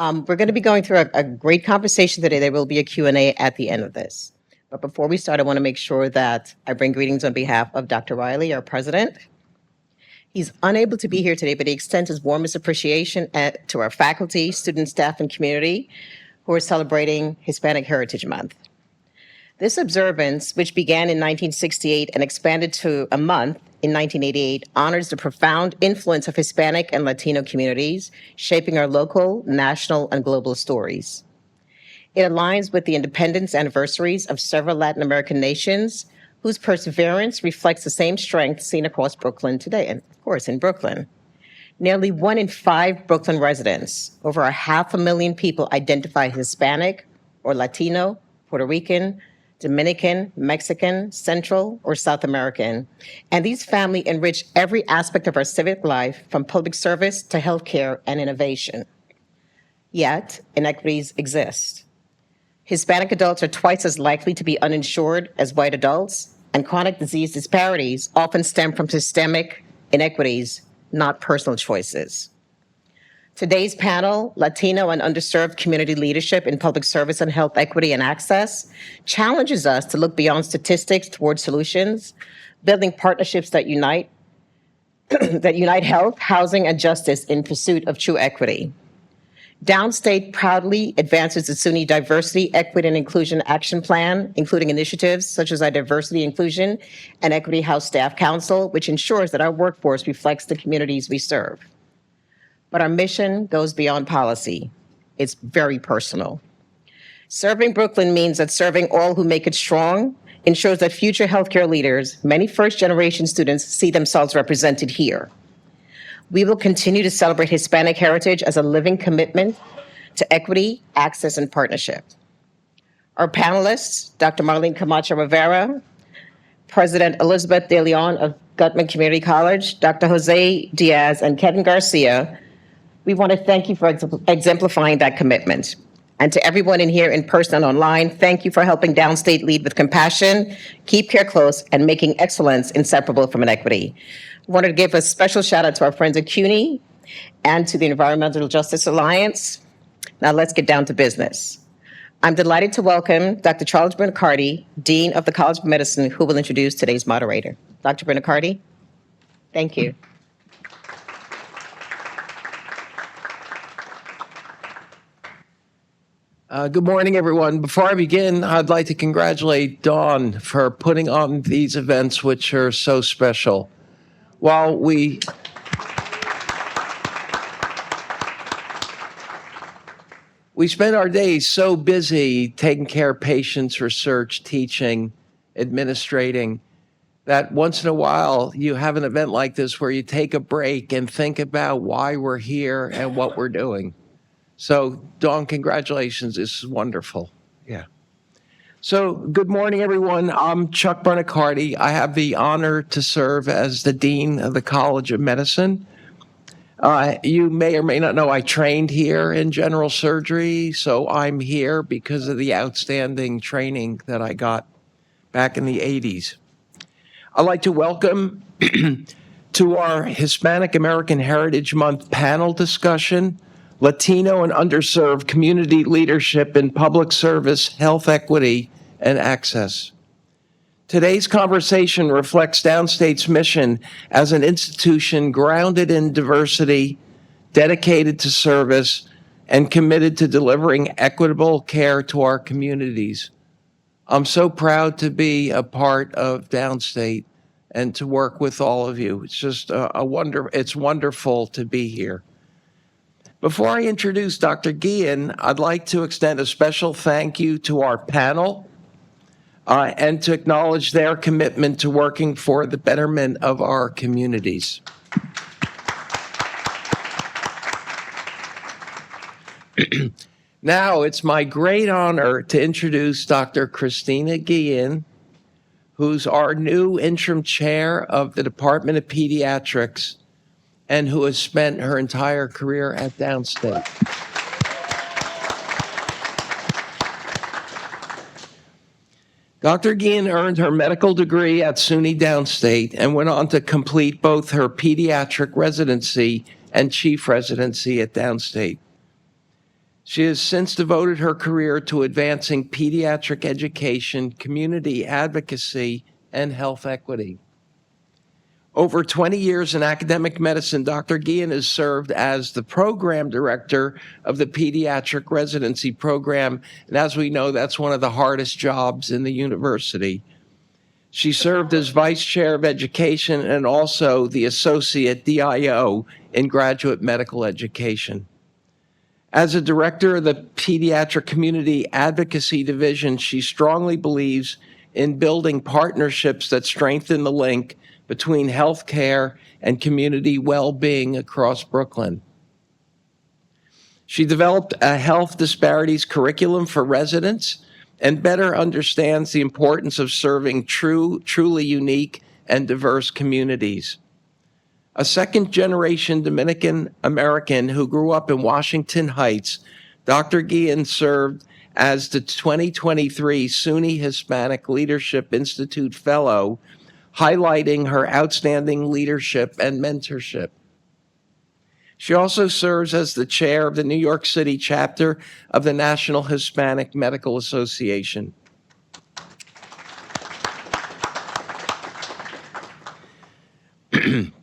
We're going to be going through a great conversation today. There will be a Q&A at the end of this. But before we start, I want to make sure that I bring greetings on behalf of Dr. Riley, our president. He's unable to be here today, but he extends his warmest appreciation to our faculty, students, staff, and community who are celebrating Hispanic Heritage Month. This observance, which began in 1968 and expanded to a month in 1988, honors the profound influence of Hispanic and Latino communities, shaping our local, national, and global stories. It aligns with the independence anniversaries of several Latin American nations whose perseverance reflects the same strength seen across Brooklyn today, and of course in Brooklyn. Nearly 1 in 5 Brooklyn residents, over 500,000 people, identify Hispanic or Latino, Puerto Rican, Dominican, Mexican, Central, or South American. And these families enrich every aspect of our civic life, from public service to healthcare and innovation. Yet, inequities exist. Hispanic adults are twice as likely to be uninsured as white adults, and chronic disease disparities often stem from systemic inequities, not personal choices. Today's panel, Latino and Underserved Community Leadership in Public Service and Health Equity and Access, challenges us to look beyond statistics toward solutions, building partnerships that unite health, housing, and justice in pursuit of true equity. Downstate proudly advances the SUNY Diversity, Equity, and Inclusion Action Plan, including initiatives such as our Diversity, Inclusion, and Equity House Staff Council, which ensures that our workforce reflects the communities we serve. But our mission goes beyond policy. It's very personal. Serving Brooklyn means that serving all who make it strong ensures that future healthcare leaders, many first-generation students, see themselves represented here. We will continue to celebrate Hispanic heritage as a living commitment to equity, access, and partnership. Our panelists, Dr. Marlene Camacho Rivera, President Elizabeth De Leon of Gutman Community College, Dr. Jose Diaz, and Kevin Garcia, we want to thank you for exemplifying that commitment. And to everyone in here in person and online, thank you for helping Downstate lead with compassion, keep care close, and making excellence inseparable from inequity. I wanted to give a special shout out to our friends at CUNY and to the Environmental Justice Alliance. Now let's get down to business. I'm delighted to welcome Dr. Charles Bernacardi, Dean of the College of Medicine, who will introduce today's moderator. Dr. Bernacardi, thank you. Good morning, everyone. Before I begin, I'd like to congratulate Dawn for putting on these events, which are so special. While we spend our days so busy taking care of patients, research, teaching, administrating, that once in a while you have an event like this where you take a break and think about why we're here and what we're doing. So, Dawn, congratulations. This is wonderful. Yeah. So, good morning, everyone. I'm Chuck Bernacardi. I have the honor to serve as the Dean of the College of Medicine. You may or may not know I trained here in general surgery, so I'm here because of the outstanding training that I got back in the 80s. I'd like to welcome to our Hispanic American Heritage Month panel discussion, Latino and Underserved Community Leadership in Public Service, Health Equity, and Access. Today's conversation reflects Downstate's mission as an institution grounded in diversity, dedicated to service, and committed to delivering equitable care to our communities. I'm so proud to be a part of Downstate and to work with all of you. It's just it's wonderful to be here. Before I introduce Dr. Gillian, I'd like to extend a special thank you to our panel and to acknowledge their commitment to working for the betterment of our communities. Now, it's my great honor to introduce Dr. Christina Gillian, who's our new Interim Chair of the Department of Pediatrics and who has spent her entire career at Downstate. Dr. Gillian earned her medical degree at SUNY Downstate and went on to complete both her pediatric residency and chief residency at Downstate. She has since devoted her career to advancing pediatric education, community advocacy, and health equity. Over 20 years in academic medicine, Dr. Gillian has served as the program director of the pediatric residency program, and as we know, that's one of the hardest jobs in the university. She served as vice chair of education and also the associate DIO in graduate medical education. As a director of the Pediatric Community Advocacy Division, she strongly believes in building partnerships that strengthen the link between healthcare and community well-being across Brooklyn. She developed a health disparities curriculum for residents and better understands the importance of serving truly unique and diverse communities. A second-generation Dominican American who grew up in Washington Heights, Dr. Gillian served as the 2023 SUNY Hispanic Leadership Institute Fellow, highlighting her outstanding leadership and mentorship. She also serves as the chair of the New York City chapter of the National Hispanic Medical Association.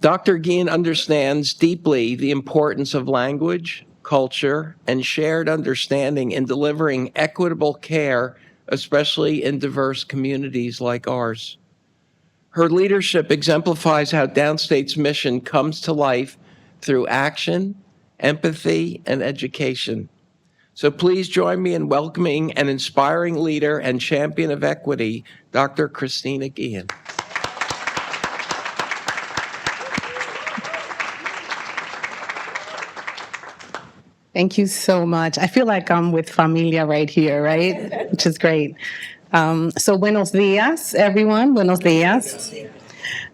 Dr. Gillian understands deeply the importance of language, culture, and shared understanding in delivering equitable care, especially in diverse communities like ours. Her leadership exemplifies how Downstate's mission comes to life through action, empathy, and education. So please join me in welcoming an inspiring leader and champion of equity, Dr. Christina Gillian. Thank you so much. I feel like I'm with familia right here, right? Which is great. So buenos dias, everyone. Buenos dias.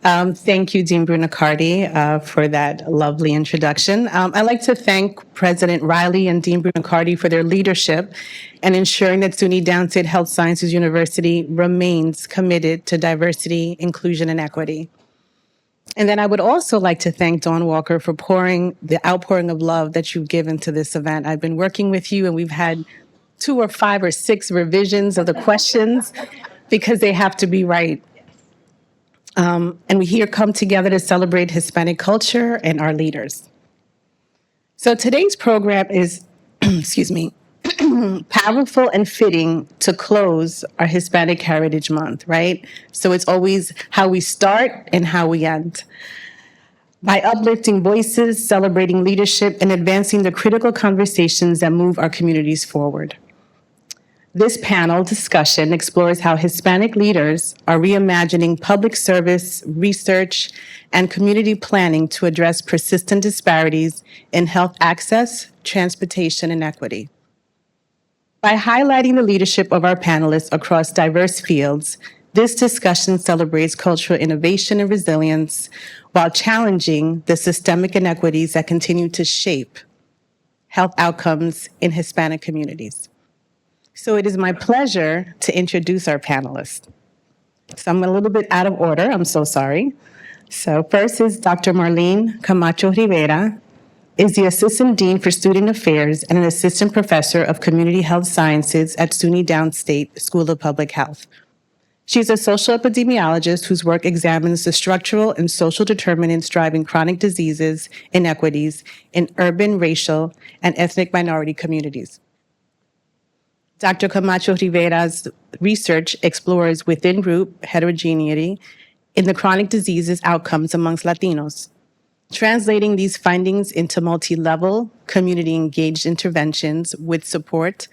Thank you, Dean Brunacardi, for that lovely introduction. I'd like to thank President Riley and Dean Brunacardi for their leadership and ensuring that SUNY Downstate Health Sciences University remains committed to diversity, inclusion, and equity. And then I would also like to thank Dawn Walker for the outpouring of love that you've given to this event. I've been working with you, and we've had 2 or 5 or 6 revisions of the questions because they have to be right. And we here come together to celebrate Hispanic culture and our leaders. So today's program is, powerful and fitting to close our Hispanic Heritage Month, right? So it's always how we start and how we end. By uplifting voices, celebrating leadership, and advancing the critical conversations that move our communities forward. This panel discussion explores how Hispanic leaders are reimagining public service, research, and community planning to address persistent disparities in health access, transportation, and equity. By highlighting the leadership of our panelists across diverse fields, this discussion celebrates cultural innovation and resilience while challenging the systemic inequities that continue to shape health outcomes in Hispanic communities. So it is my pleasure to introduce our panelists. So I'm a little bit out of order, I'm so sorry. So first is Dr. Marlene Camacho Rivera, is the Assistant Dean for Student Affairs and an Assistant Professor of Community Health Sciences at SUNY Downstate School of Public Health. She's a social epidemiologist whose work examines the structural and social determinants driving chronic diseases inequities in urban, racial, and ethnic minority communities. Dr. Camacho Rivera's research explores within-group heterogeneity in the chronic diseases outcomes amongst Latinos, translating these findings into multi-level, community-engaged interventions with support,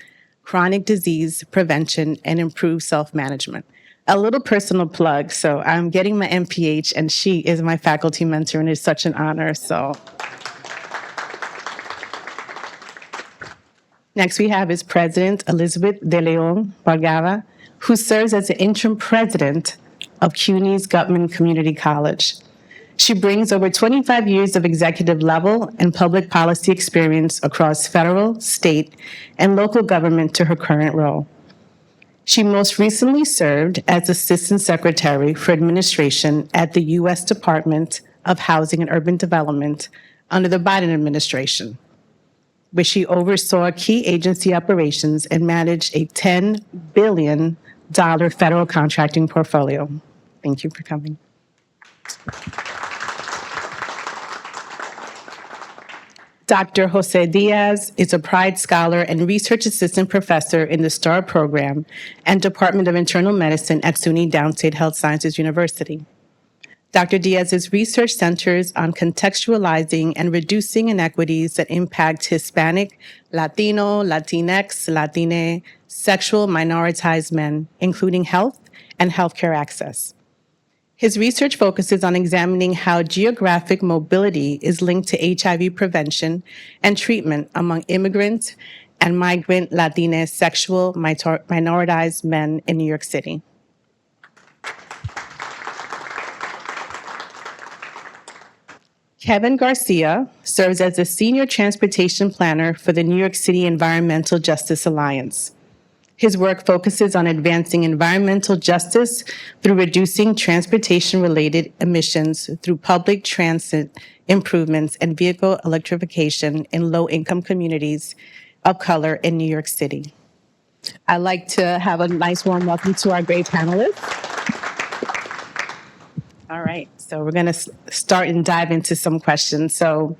chronic disease prevention, and improved self-management. A little personal plug, so I'm getting my MPH, and she is my faculty mentor, and it's such an honor, so. Next we have is President Elizabeth De Leon Bargava, who serves as the interim president of CUNY's Gutman Community College. She brings over 25 years of executive level and public policy experience across federal, state, and local government to her current role. She most recently served as Assistant Secretary for Administration at the U.S. Department of Housing and Urban Development under the Biden administration. where she oversaw key agency operations and managed a $10 billion federal contracting portfolio. Thank you for coming. Dr. Jose Diaz is a Pride Scholar and Research Assistant Professor in the STAR program and Department of Internal Medicine at SUNY Downstate Health Sciences University. Dr. Diaz's research centers on contextualizing and reducing inequities that impact Hispanic, Latino, Latinx, Latine, sexual minoritized men, including health and healthcare access. His research focuses on examining how geographic mobility is linked to HIV prevention and treatment among immigrant and migrant Latine sexual minoritized men in New York City. Kevin Garcia serves as the Senior Transportation Planner for the New York City Environmental Justice Alliance. His work focuses on advancing environmental justice through reducing transportation-related emissions through public transit improvements and vehicle electrification in low-income communities of color in New York City. I'd like to have a nice warm welcome to our great panelists. All right, so we're going to start and dive into some questions. So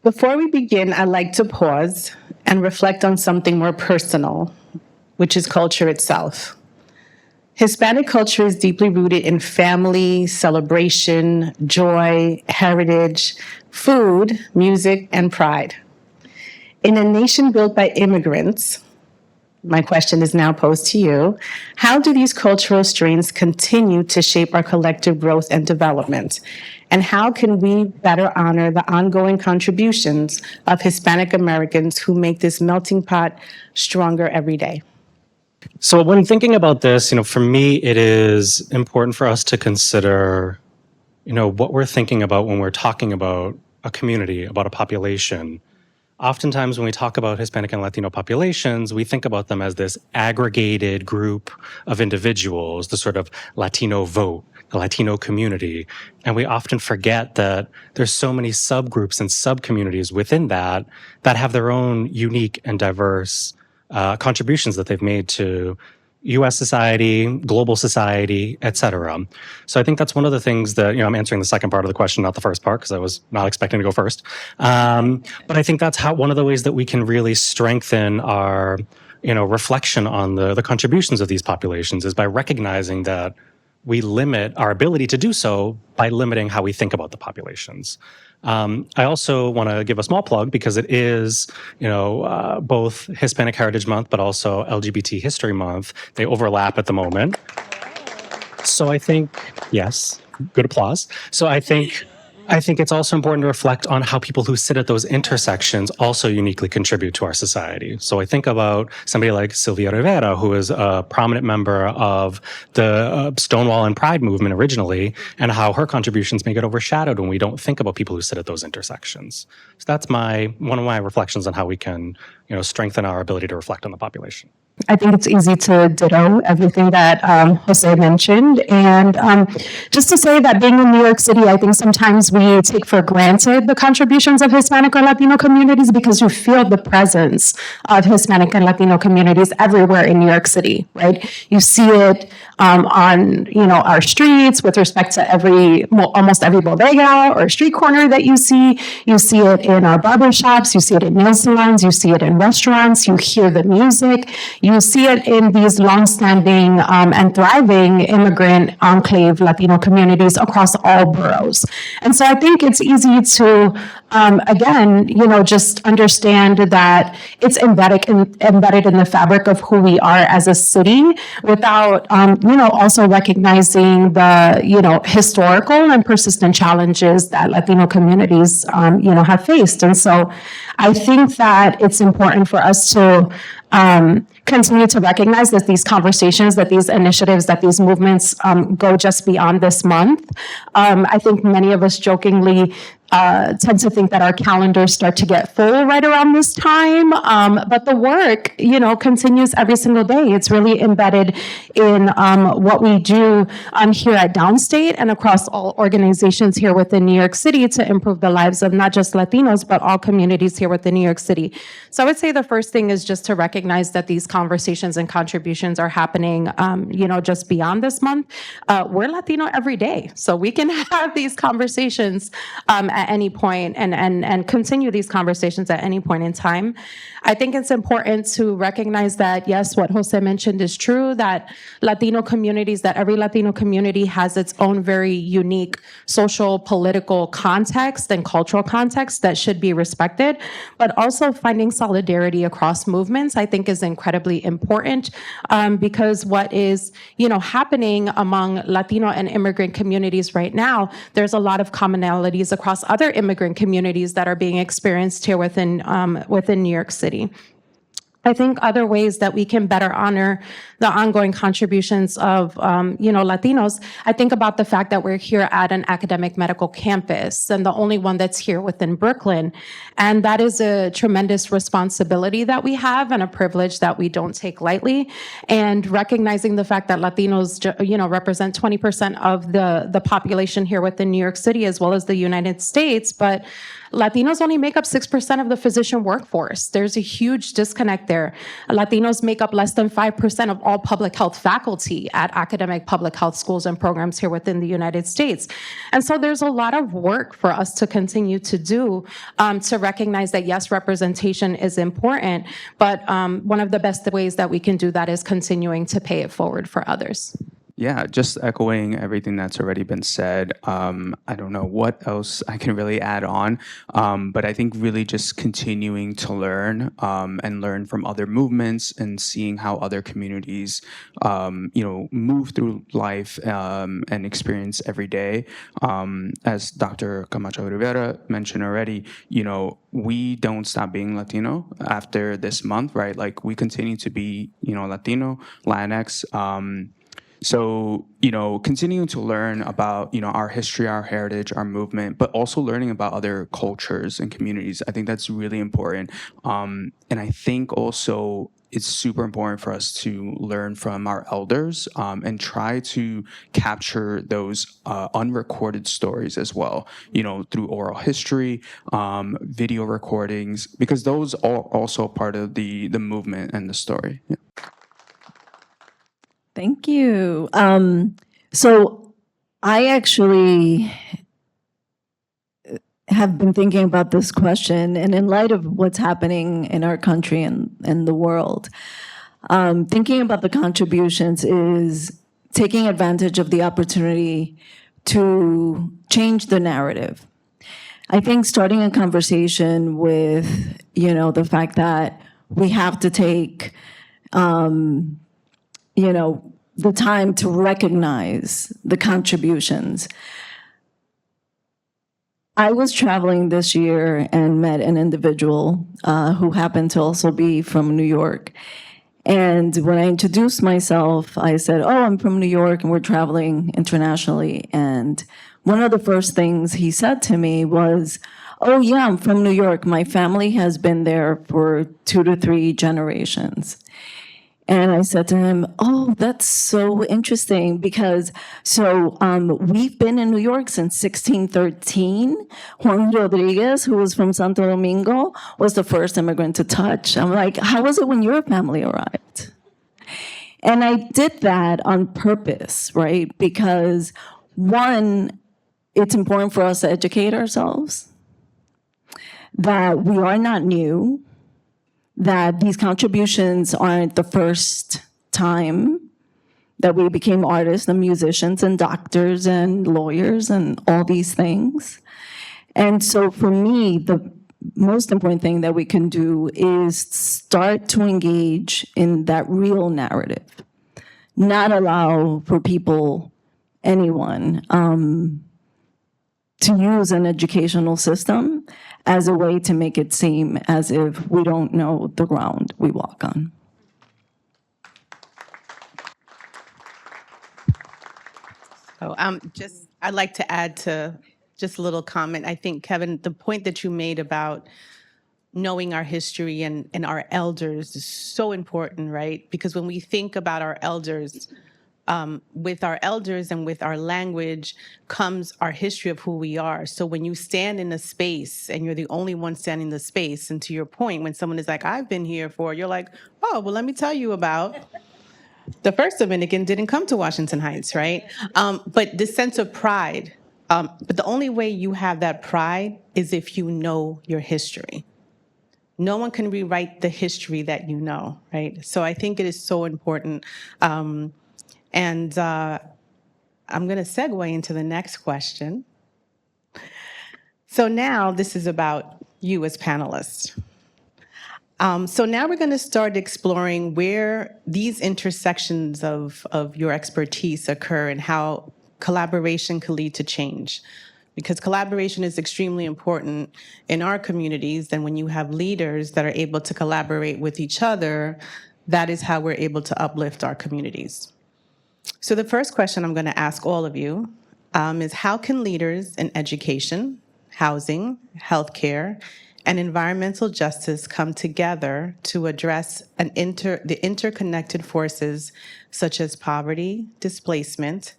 before we begin, I'd like to pause and reflect on something more personal, which is culture itself. Hispanic culture is deeply rooted in family, celebration, joy, heritage, food, music, and pride. In a nation built by immigrants, my question is now posed to you, how do these cultural strains continue to shape our collective growth and development? And how can we better honor the ongoing contributions of Hispanic Americans who make this melting pot stronger every day? So when thinking about this, for me, it is important for us to consider, what we're thinking about when we're talking about a community, about a population. Oftentimes when we talk about Hispanic and Latino populations, we think about them as this aggregated group of individuals, the sort of Latino vote, the Latino community. And we often forget that there's so many subgroups and subcommunities within that have their own unique and diverse contributions that they've made to U.S. society, global society, et cetera. So I think that's one of the things that, I'm answering the second part of the question, not the first part, because I was not expecting to go first. But I think that's one of the ways that we can really strengthen our, reflection on the contributions of these populations is by recognizing that we limit our ability to do so by limiting how we think about the populations. I also want to give a small plug because it is, both Hispanic Heritage Month, but also LGBT History Month. They overlap at the moment. So I think, yes, good applause. So I think it's also important to reflect on how people who sit at those intersections also uniquely contribute to our society. So I think about somebody like Sylvia Rivera, who is a prominent member of the Stonewall and Pride movement originally, and how her contributions may get overshadowed when we don't think about people who sit at those intersections. So that's one of my reflections on how we can, strengthen our ability to reflect on the population. I think it's easy to ditto everything that Jose mentioned. And just to say that being in New York City, I think sometimes we take for granted the contributions of Hispanic or Latino communities because you feel the presence of Hispanic and Latino communities everywhere in New York City, right? You see it on, our streets with respect to almost every bodega or street corner that you see. You see it in our barber shops, you see it in nail salons, you see it in restaurants, you hear the music. You see it in these longstanding and thriving immigrant enclave Latino communities across all boroughs. And so I think it's easy to, again, just understand that it's embedded in the fabric of who we are as a city without, also recognizing the, historical and persistent challenges that Latino communities, have faced. And so I think that it's important for us to continue to recognize that these conversations, that these initiatives, that these movements go just beyond this month. I think many of us jokingly tend to think that our calendars start to get full right around this time. But the work, continues every single day. It's really embedded in what we do here at Downstate and across all organizations here within New York City to improve the lives of not just Latinos, but all communities here within New York City. So I would say the first thing is just to recognize that these conversations and contributions are happening, just beyond this month. We're Latino every day, so we can have these conversations at any point and continue these conversations at any point in time. I think it's important to recognize that, yes, what Jose mentioned is true, that every Latino community has its own very unique social, political context and cultural context that should be respected, but also finding solidarity across movements, I think, is incredibly important because what is, happening among Latino and immigrant communities right now, there's a lot of commonalities across other immigrant communities that are being experienced here within New York City. I think other ways that we can better honor the ongoing contributions of, Latinos, I think about the fact that we're here at an academic medical campus and the only one that's here within Brooklyn. And that is a tremendous responsibility that we have and a privilege that we don't take lightly. And recognizing the fact that Latinos, represent 20% of the population here within New York City as well as the United States, but Latinos only make up 6% of the physician workforce. There's a huge disconnect there. Latinos make up less than 5% of all public health faculty at academic public health schools and programs here within the United States. And so there's a lot of work for us to continue to do to recognize that, yes, representation is important, but one of the best ways that we can do that is continuing to pay it forward for others. Yeah, just echoing everything that's already been said. I don't know what else I can really add on, but I think really just continuing to learn and learn from other movements and seeing how other communities, move through life and experience every day. As Dr. Camacho Rivera mentioned already, we don't stop being Latino after this month, right? Like we continue to be, Latino, Latinx. So, continuing to learn about, our history, our heritage, our movement, but also learning about other cultures and communities. I think that's really important. And I think also it's super important for us to learn from our elders and try to capture those unrecorded stories as well, through oral history, video recordings, because those are also part of the movement and the story. Yeah. Thank you. So I actually have been thinking about this question, and in light of what's happening in our country and the world, thinking about the contributions is taking advantage of the opportunity to change the narrative. I think starting a conversation with, the fact that we have to take, the time to recognize the contributions. I was traveling this year and met an individual who happened to also be from New York. And when I introduced myself, I said, "Oh, I'm from New York and we're traveling internationally." And one of the first things he said to me was, "Oh yeah, I'm from New York. My family has been there for 2 to 3 generations." And I said to him, "Oh, that's so interesting because we've been in New York since 1613. Juan Rodriguez, who was from Santo Domingo, was the first immigrant to touch." I'm like, "How was it when your family arrived?" And I did that on purpose, right? Because one, it's important for us to educate ourselves that we are not new, that these contributions aren't the first time that we became artists and musicians and doctors and lawyers and all these things. And so for me, the most important thing that we can do is start to engage in that real narrative, not allow for people, anyone, to use an educational system as a way to make it seem as if we don't know the ground we walk on. So I'd like to add to Just a little comment. I think, Kevin, the point that you made about knowing our history and our elders is so important, right? Because when we think about our elders, with our elders and with our language comes our history of who we are. So when you stand in a space and you're the only one standing in the space, and to your point, when someone is like, I've been here for, you're like, oh, well, let me tell you about the first Dominican didn't come to Washington Heights, right? But this sense of pride, but the only way you have that pride is if you know your history. No one can rewrite the history that you know, right? So I think it is so important. And I'm going to segue into the next question. So now this is about you as panelists. So now we're going to start exploring where these intersections of your expertise occur and how collaboration can lead to change. Because collaboration is extremely important in our communities, and when you have leaders that are able to collaborate with each other, that is how we're able to uplift our communities. So the first question I'm going to ask all of you is, how can leaders in education, housing, healthcare, and environmental justice come together to address the interconnected forces such as poverty, displacement,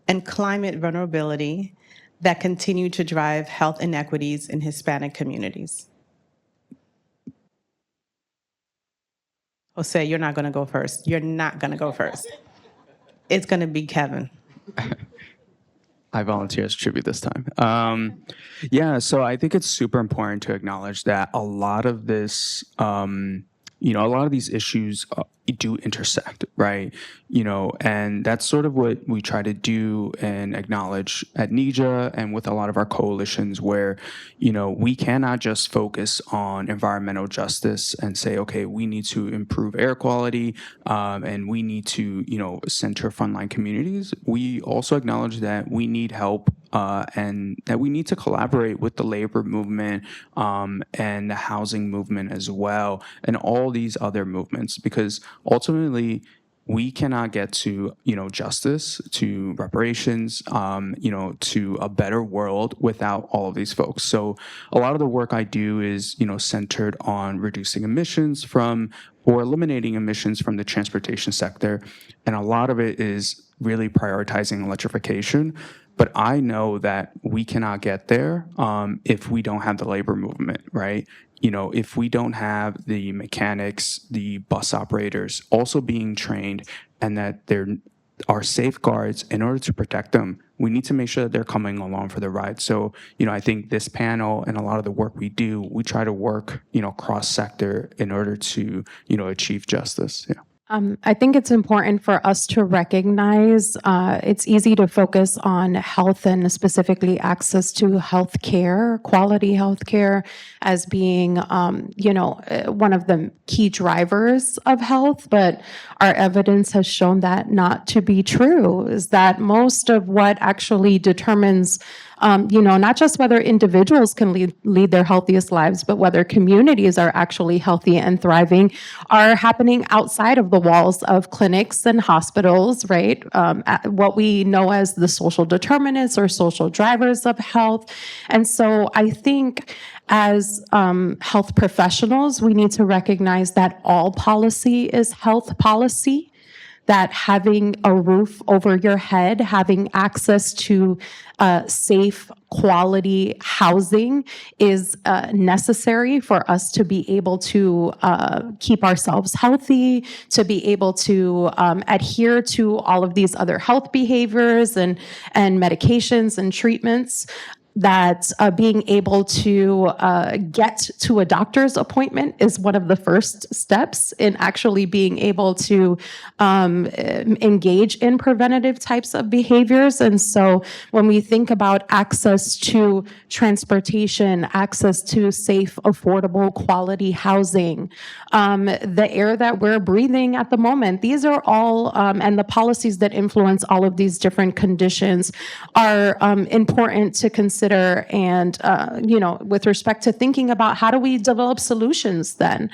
and climate vulnerability that continue to drive health inequities in Hispanic communities? Jose, you're not going to go first. You're not going to go first. It's going to be Kevin. I volunteer as tribute this time. Yeah, so I think it's super important to acknowledge that a lot of this, a lot of these issues do intersect, right? And that's sort of what we try to do and acknowledge at NEJA and with a lot of our coalitions where, we cannot just focus on environmental justice and say, okay, we need to improve air quality and we need to, center frontline communities. We also acknowledge that we need help and that we need to collaborate with the labor movement and the housing movement as well, and all these other movements, because ultimately we cannot get to justice, to reparations, to a better world without all of these folks. So a lot of the work I do is centered on reducing emissions or eliminating emissions from the transportation sector, and a lot of it is really prioritizing electrification. But I know that we cannot get there if we don't have the labor movement, right? If we don't have the mechanics, the bus operators also being trained, and that there are safeguards in order to protect them, we need to make sure that they're coming along for the ride. So, I think this panel and a lot of the work we do, we try to work, cross-sector in order to, achieve justice. Yeah. I think it's important for us to recognize it's easy to focus on health and specifically access to health care, quality health care, as being, one of the key drivers of health. But our evidence has shown that not to be true, is that most of what actually determines not just whether individuals can lead their healthiest lives, but whether communities are actually healthy and thriving, are happening outside of the walls of clinics and hospitals, right? What we know as the social determinants or social drivers of health. And so I think as health professionals, we need to recognize that all policy is health policy, that having a roof over your head, having access to safe, quality housing is necessary for us to be able to keep ourselves healthy, to be able to adhere to all of these other health behaviors and medications and treatments. That being able to get to a doctor's appointment is one of the first steps in actually being able to engage in preventative types of behaviors. And so when we think about access to transportation, access to safe, affordable, quality housing, the air that we're breathing at the moment, these are all, and the policies that influence all of these different conditions are important to consider consider, and with respect to thinking about how do we develop solutions then,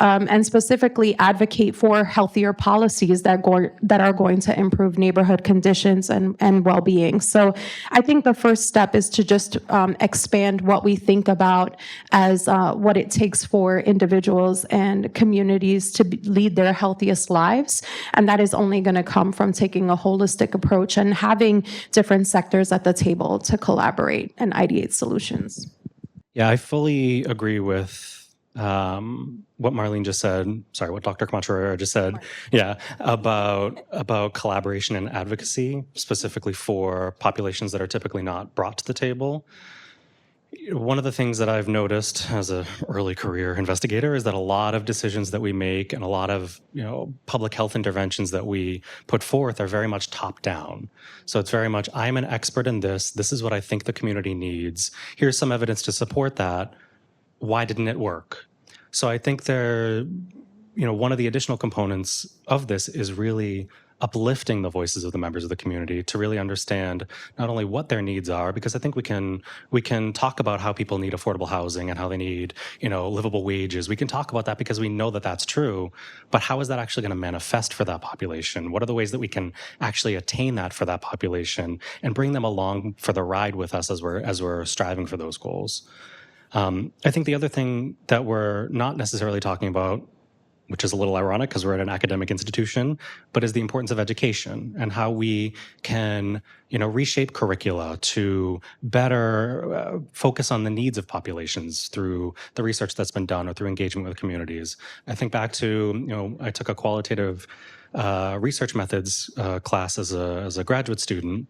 and specifically advocate for healthier policies that are going to improve neighborhood conditions and well-being. So I think the first step is to just expand what we think about as what it takes for individuals and communities to lead their healthiest lives. And that is only going to come from taking a holistic approach and having different sectors at the table to collaborate and ideate solutions. Yeah, I fully agree with what Marlene just said. Sorry, what Dr. Camacho just said. Yeah, about collaboration and advocacy, specifically for populations that are typically not brought to the table. One of the things that I've noticed as an early career investigator is that a lot of decisions that we make and a lot of public health interventions that we put forth are very much top down. So it's very much, I'm an expert in this. This is what I think the community needs. Here's some evidence to support that. Why didn't it work? So I think one of the additional components of this is really uplifting the voices of the members of the community to really understand not only what their needs are, because I think we can talk about how people need affordable housing and how they need, livable wages. We can talk about that because we know that that's true, but how is that actually going to manifest for that population? What are the ways that we can actually attain that for that population and bring them along for the ride with us as we're striving for those goals? I think the other thing that we're not necessarily talking about, which is a little ironic because we're at an academic institution, but is the importance of education and how we can, reshape curricula to better focus on the needs of populations through the research that's been done or through engagement with communities. I think back to, I took a qualitative research methods class as a graduate student,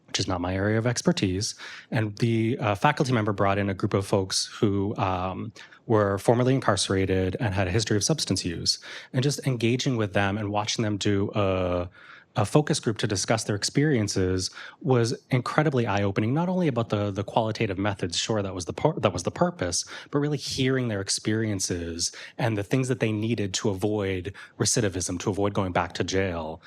which is not my area of expertise. And the faculty member brought in a group of folks who were formerly incarcerated and had a history of substance use. And just engaging with them and watching them do a focus group to discuss their experiences was incredibly eye-opening, not only about the qualitative methods, sure, that was the purpose, but really hearing their experiences and the things that they needed to avoid recidivism, to avoid going back to jail,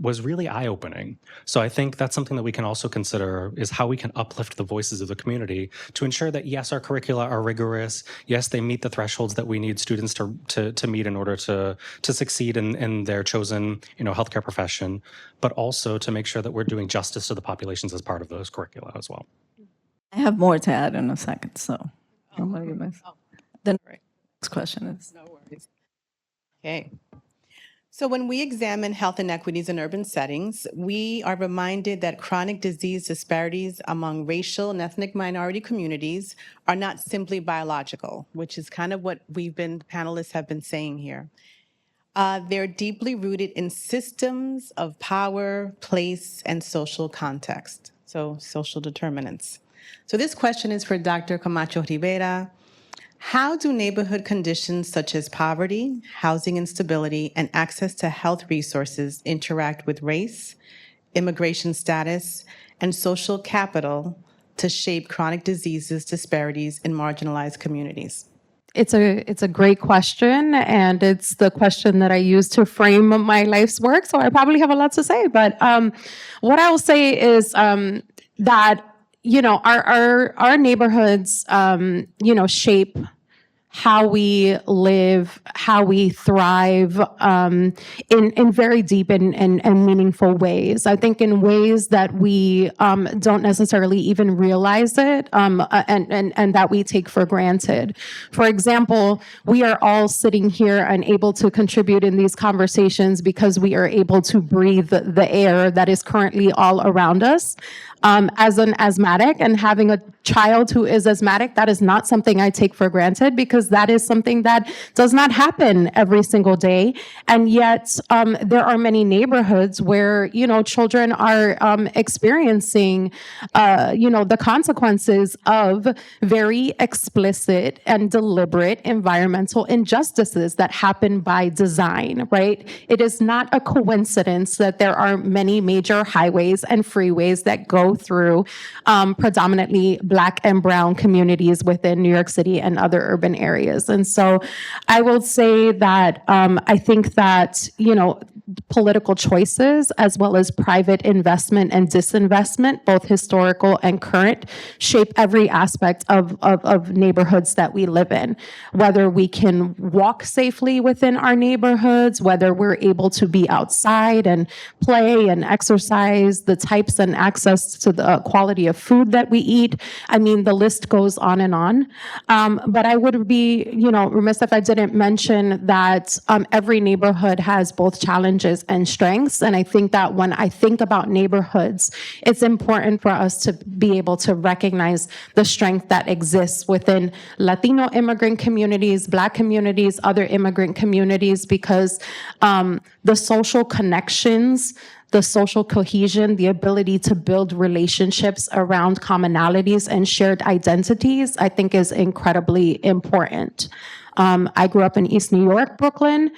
was really eye-opening. So I think that's something that we can also consider is how we can uplift the voices of the community to ensure that, yes, our curricula are rigorous, yes, they meet the thresholds that we need students to meet in order to succeed in their chosen, healthcare profession, but also to make sure that we're doing justice to the populations as part of those curricula as well. I have more to add in a second, so I'm going to give myself. The next question is. No worries. Okay. So when we examine health inequities in urban settings, we are reminded that chronic disease disparities among racial and ethnic minority communities are not simply biological, which is kind of what panelists have been saying here. They're deeply rooted in systems of power, place, and social context, so social determinants. So this question is for Dr. Camacho Rivera. How do neighborhood conditions such as poverty, housing instability, and access to health resources interact with race, immigration status, and social capital to shape chronic diseases disparities in marginalized communities? It's a great question, and it's the question that I use to frame my life's work. So I probably have a lot to say, but what I will say is that our neighborhoods shape how we live, how we thrive in very deep and meaningful ways. I think in ways that we don't necessarily even realize it and that we take for granted. For example, we are all sitting here and able to contribute in these conversations because we are able to breathe the air that is currently all around us. As an asthmatic and having a child who is asthmatic, that is not something I take for granted because that is something that does not happen every single day. And yet there are many neighborhoods where, children are experiencing, the consequences of very explicit and deliberate environmental injustices that happen by design, right? It is not a coincidence that there are many major highways and freeways that go through predominantly Black and brown communities within New York City and other urban areas. And so I will say that I think that, political choices, as well as private investment and disinvestment, both historical and current, shape every aspect of neighborhoods that we live in. Whether we can walk safely within our neighborhoods, whether we're able to be outside and play and exercise, the types and access to the quality of food that we eat. I mean, the list goes on and on. But I would be, remiss if I didn't mention that every neighborhood has both challenges and strengths. And I think that when I think about neighborhoods, it's important for us to be able to recognize the strength that exists within Latino immigrant communities, Black communities, other immigrant communities, because the social connections, the social cohesion, the ability to build relationships around commonalities and shared identities, I think is incredibly important. I grew up in East New York, Brooklyn,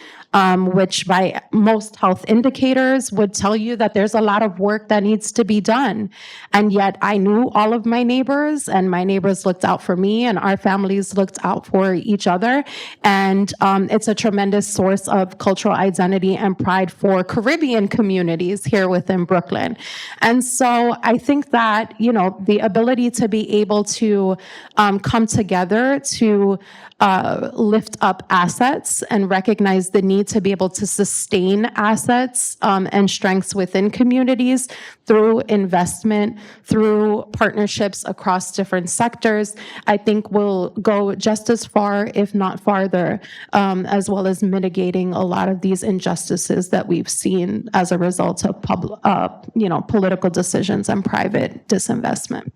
which by most health indicators would tell you that there's a lot of work that needs to be done. And yet I knew all of my neighbors, and my neighbors looked out for me, and our families looked out for each other. And it's a tremendous source of cultural identity and pride for Caribbean communities here within Brooklyn. And so I think that, the ability to be able to come together to lift up assets and recognize the need to be able to sustain assets and strengths within communities through investment, through partnerships across different sectors, I think will go just as far, if not farther, as well as mitigating a lot of these injustices that we've seen as a result of political decisions and private disinvestment.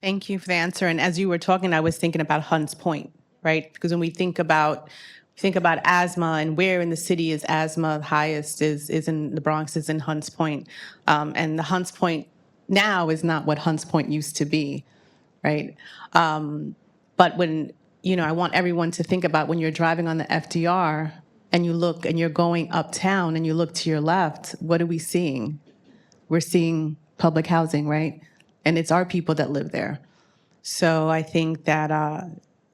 Thank you for the answer. And as you were talking, I was thinking about Hunts Point, right? Because when we think about asthma and where in the city is asthma highest is in the Bronx, is in Hunts Point. And the Hunts Point now is not what Hunts Point used to be, right? But when, I want everyone to think about when you're driving on the FDR and you look and you're going uptown and you look to your left, what are we seeing? We're seeing public housing, right? And it's our people that live there. So I think that,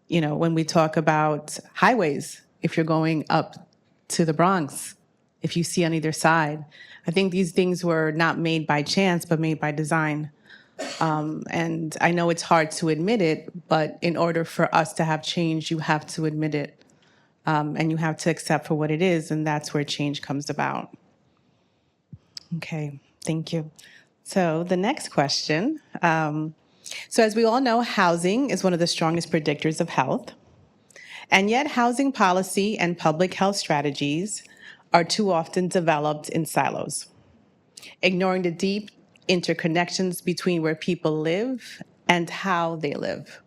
when we talk about highways, if you're going up to the Bronx, if you see on either side, I think these things were not made by chance, but made by design. And I know it's hard to admit it, but in order for us to have change, you have to admit it. And you have to accept for what it is, and that's where change comes about. Okay, thank you. So the next question. So as we all know, housing is one of the strongest predictors of health. And yet housing policy and public health strategies are too often developed in silos, ignoring the deep interconnections between where people live and how they live.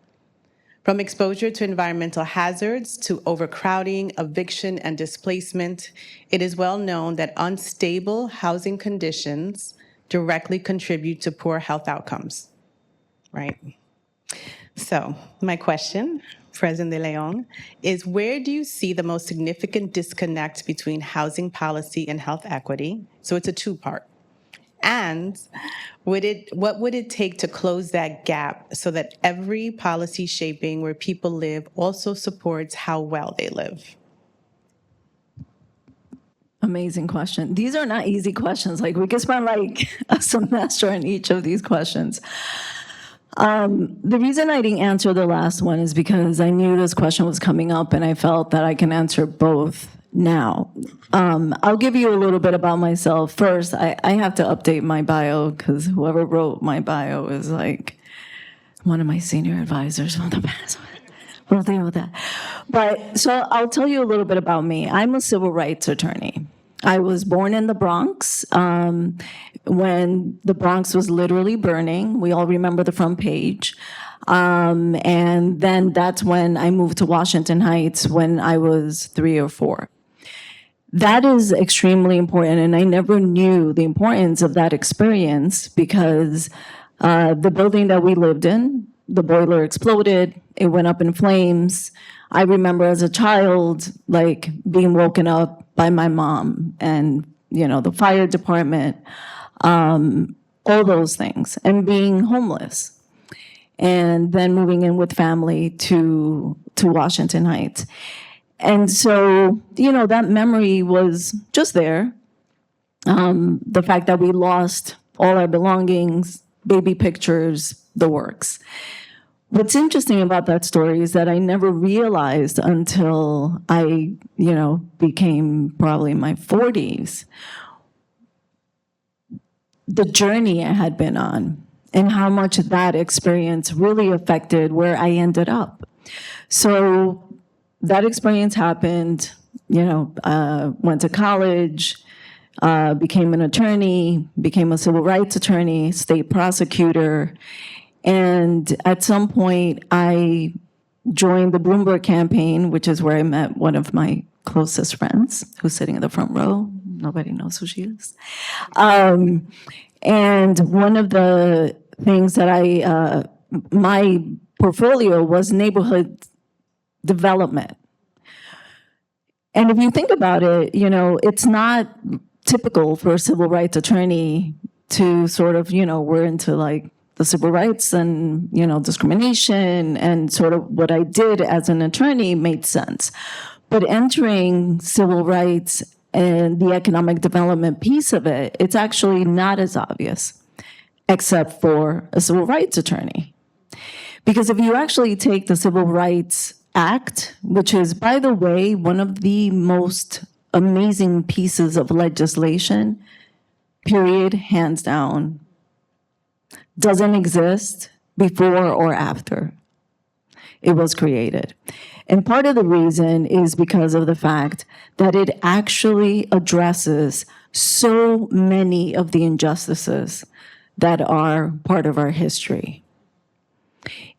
From exposure to environmental hazards to overcrowding, eviction, and displacement, it is well known that unstable housing conditions directly contribute to poor health outcomes, right? So my question, President De Leon, is where do you see the most significant disconnect between housing policy and health equity? So it's a two-part. And what would it take to close that gap so that every policy shaping where people live also supports how well they live? Amazing question. These are not easy questions. We could spend a semester on each of these questions. The reason I didn't answer the last one is because I knew this question was coming up and I felt that I can answer both now. I'll give you a little bit about myself. First, I have to update my bio because whoever wrote my bio is one of my senior advisors from the past. We'll deal with that. But so I'll tell you a little bit about me. I'm a civil rights attorney. I was born in the Bronx when the Bronx was literally burning. We all remember the front page. And then that's when I moved to Washington Heights when I was 3 or 4. That is extremely important, and I never knew the importance of that experience because the building that we lived in, the boiler exploded, it went up in flames. I remember as a child, being woken up by my mom and, the fire department, all those things, and being homeless. And then moving in with family to Washington Heights. And so, that memory was just there. The fact that we lost all our belongings, baby pictures, the works. What's interesting about that story is that I never realized until I, became probably in my 40s, the journey I had been on and how much that experience really affected where I ended up. So that experience happened, went to college, became an attorney, became a civil rights attorney, state prosecutor. And at some point, I joined the Bloomberg campaign, which is where I met one of my closest friends, who's sitting in the front row. Nobody knows who she is. And one of the things that my portfolio was neighborhood development. And if you think about it, it's not typical for a civil rights attorney to sort of, we're into like the civil rights and, discrimination, and sort of what I did as an attorney made sense. But entering civil rights and the economic development piece of it, it's actually not as obvious, except for a civil rights attorney. Because if you actually take the Civil Rights Act, which is, by the way, one of the most amazing pieces of legislation, period, hands down, doesn't exist before or after it was created. And part of the reason is because of the fact that it actually addresses so many of the injustices that are part of our history.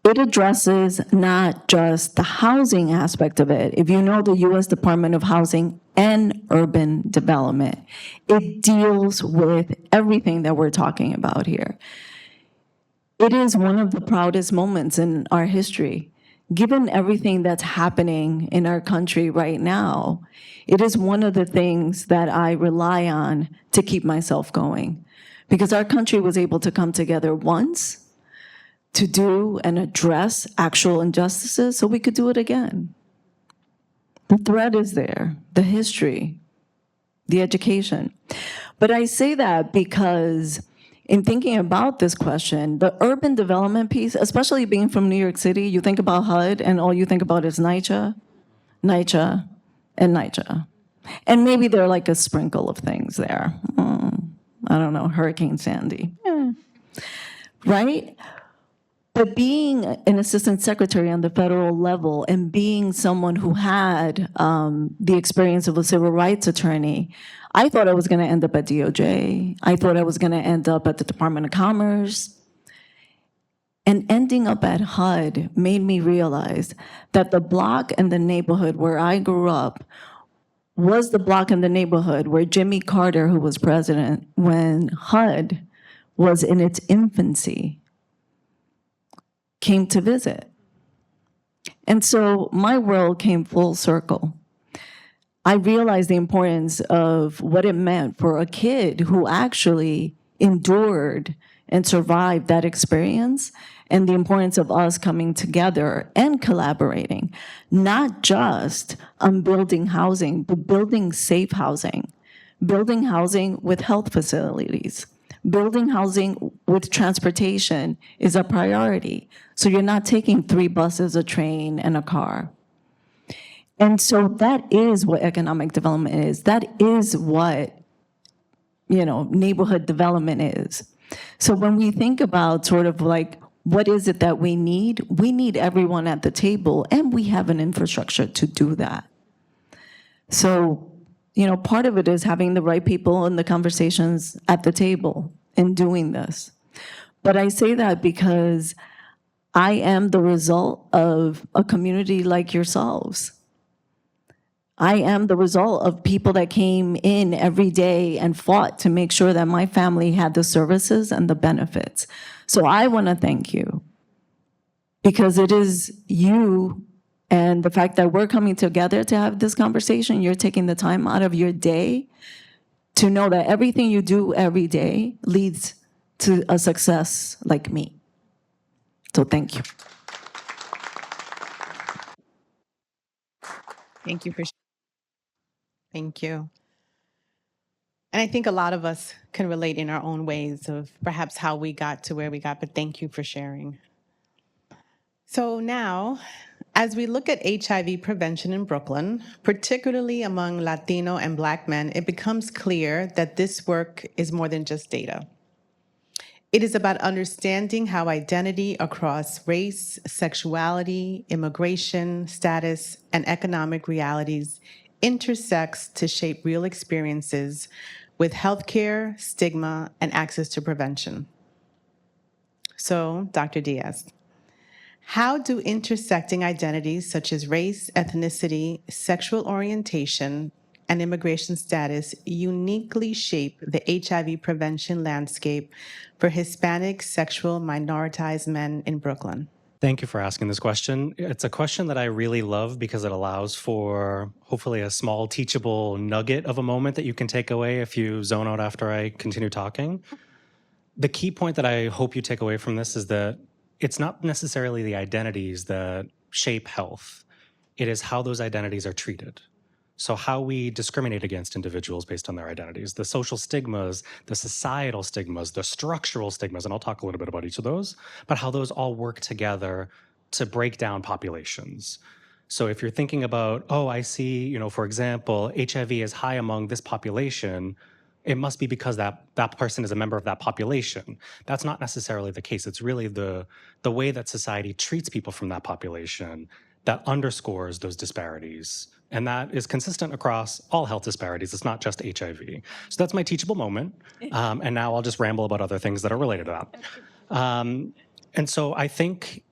It addresses not just the housing aspect of it. If you know the U.S. Department of Housing and Urban Development, it deals with everything that we're talking about here. It is one of the proudest moments in our history. Given everything that's happening in our country right now, it is one of the things that I rely on to keep myself going. Because our country was able to come together once to do and address actual injustices, so we could do it again. The thread is there, the history, the education. But I say that because in thinking about this question, the urban development piece, especially being from New York City, you think about HUD and all you think about is NYCHA, NYCHA, and NYCHA. And maybe there are like a sprinkle of things there. I don't know, Hurricane Sandy. Right? But being an assistant secretary on the federal level and being someone who had the experience of a civil rights attorney, I thought I was going to end up at DOJ. I thought I was going to end up at the Department of Commerce. And ending up at HUD made me realize that the block and the neighborhood where I grew up was the block and the neighborhood where Jimmy Carter, who was president when HUD was in its infancy, came to visit. And so my world came full circle. I realized the importance of what it meant for a kid who actually endured and survived that experience, and the importance of us coming together and collaborating, not just on building housing, but building safe housing, building housing with health facilities, building housing with transportation is a priority. So you're not taking 3 buses, a train, and a car. And so that is what economic development is. That is what, neighborhood development is. So when we think about sort of like, what is it that we need everyone at the table, and we have an infrastructure to do that. So, part of it is having the right people in the conversations at the table in doing this. But I say that because I am the result of a community like yourselves. I am the result of people that came in every day and fought to make sure that my family had the services and the benefits. So I want to thank you, because it is you and the fact that we're coming together to have this conversation. You're taking the time out of your day to know that everything you do every day leads to a success like me. So thank you. Thank you for Thank you. And I think a lot of us can relate in our own ways of perhaps how we got to where we got, but thank you for sharing. So now, as we look at HIV prevention in Brooklyn, particularly among Latino and Black men, it becomes clear that this work is more than just data. It is about understanding how identity across race, sexuality, immigration, status, and economic realities intersects to shape real experiences with healthcare, stigma, and access to prevention. So, Dr. Diaz, how do intersecting identities such as race, ethnicity, sexual orientation, and immigration status uniquely shape the HIV prevention landscape for Hispanic sexual minoritized men in Brooklyn? Thank you for asking this question. It's a question that I really love because it allows for hopefully a small teachable nugget of a moment that you can take away if you zone out after I continue talking. The key point that I hope you take away from this is that it's not necessarily the identities that shape health. It is how those identities are treated. So how we discriminate against individuals based on their identities, the social stigmas, the societal stigmas, the structural stigmas, and I'll talk a little bit about each of those, but how those all work together to break down populations. So if you're thinking about, oh, I see, for example, HIV is high among this population, it must be because that person is a member of that population. That's not necessarily the case. It's really the way that society treats people from that population that underscores those disparities. And that is consistent across all health disparities. It's not just HIV. So that's my teachable moment. And now I'll just ramble about other things that are related to that. And so I think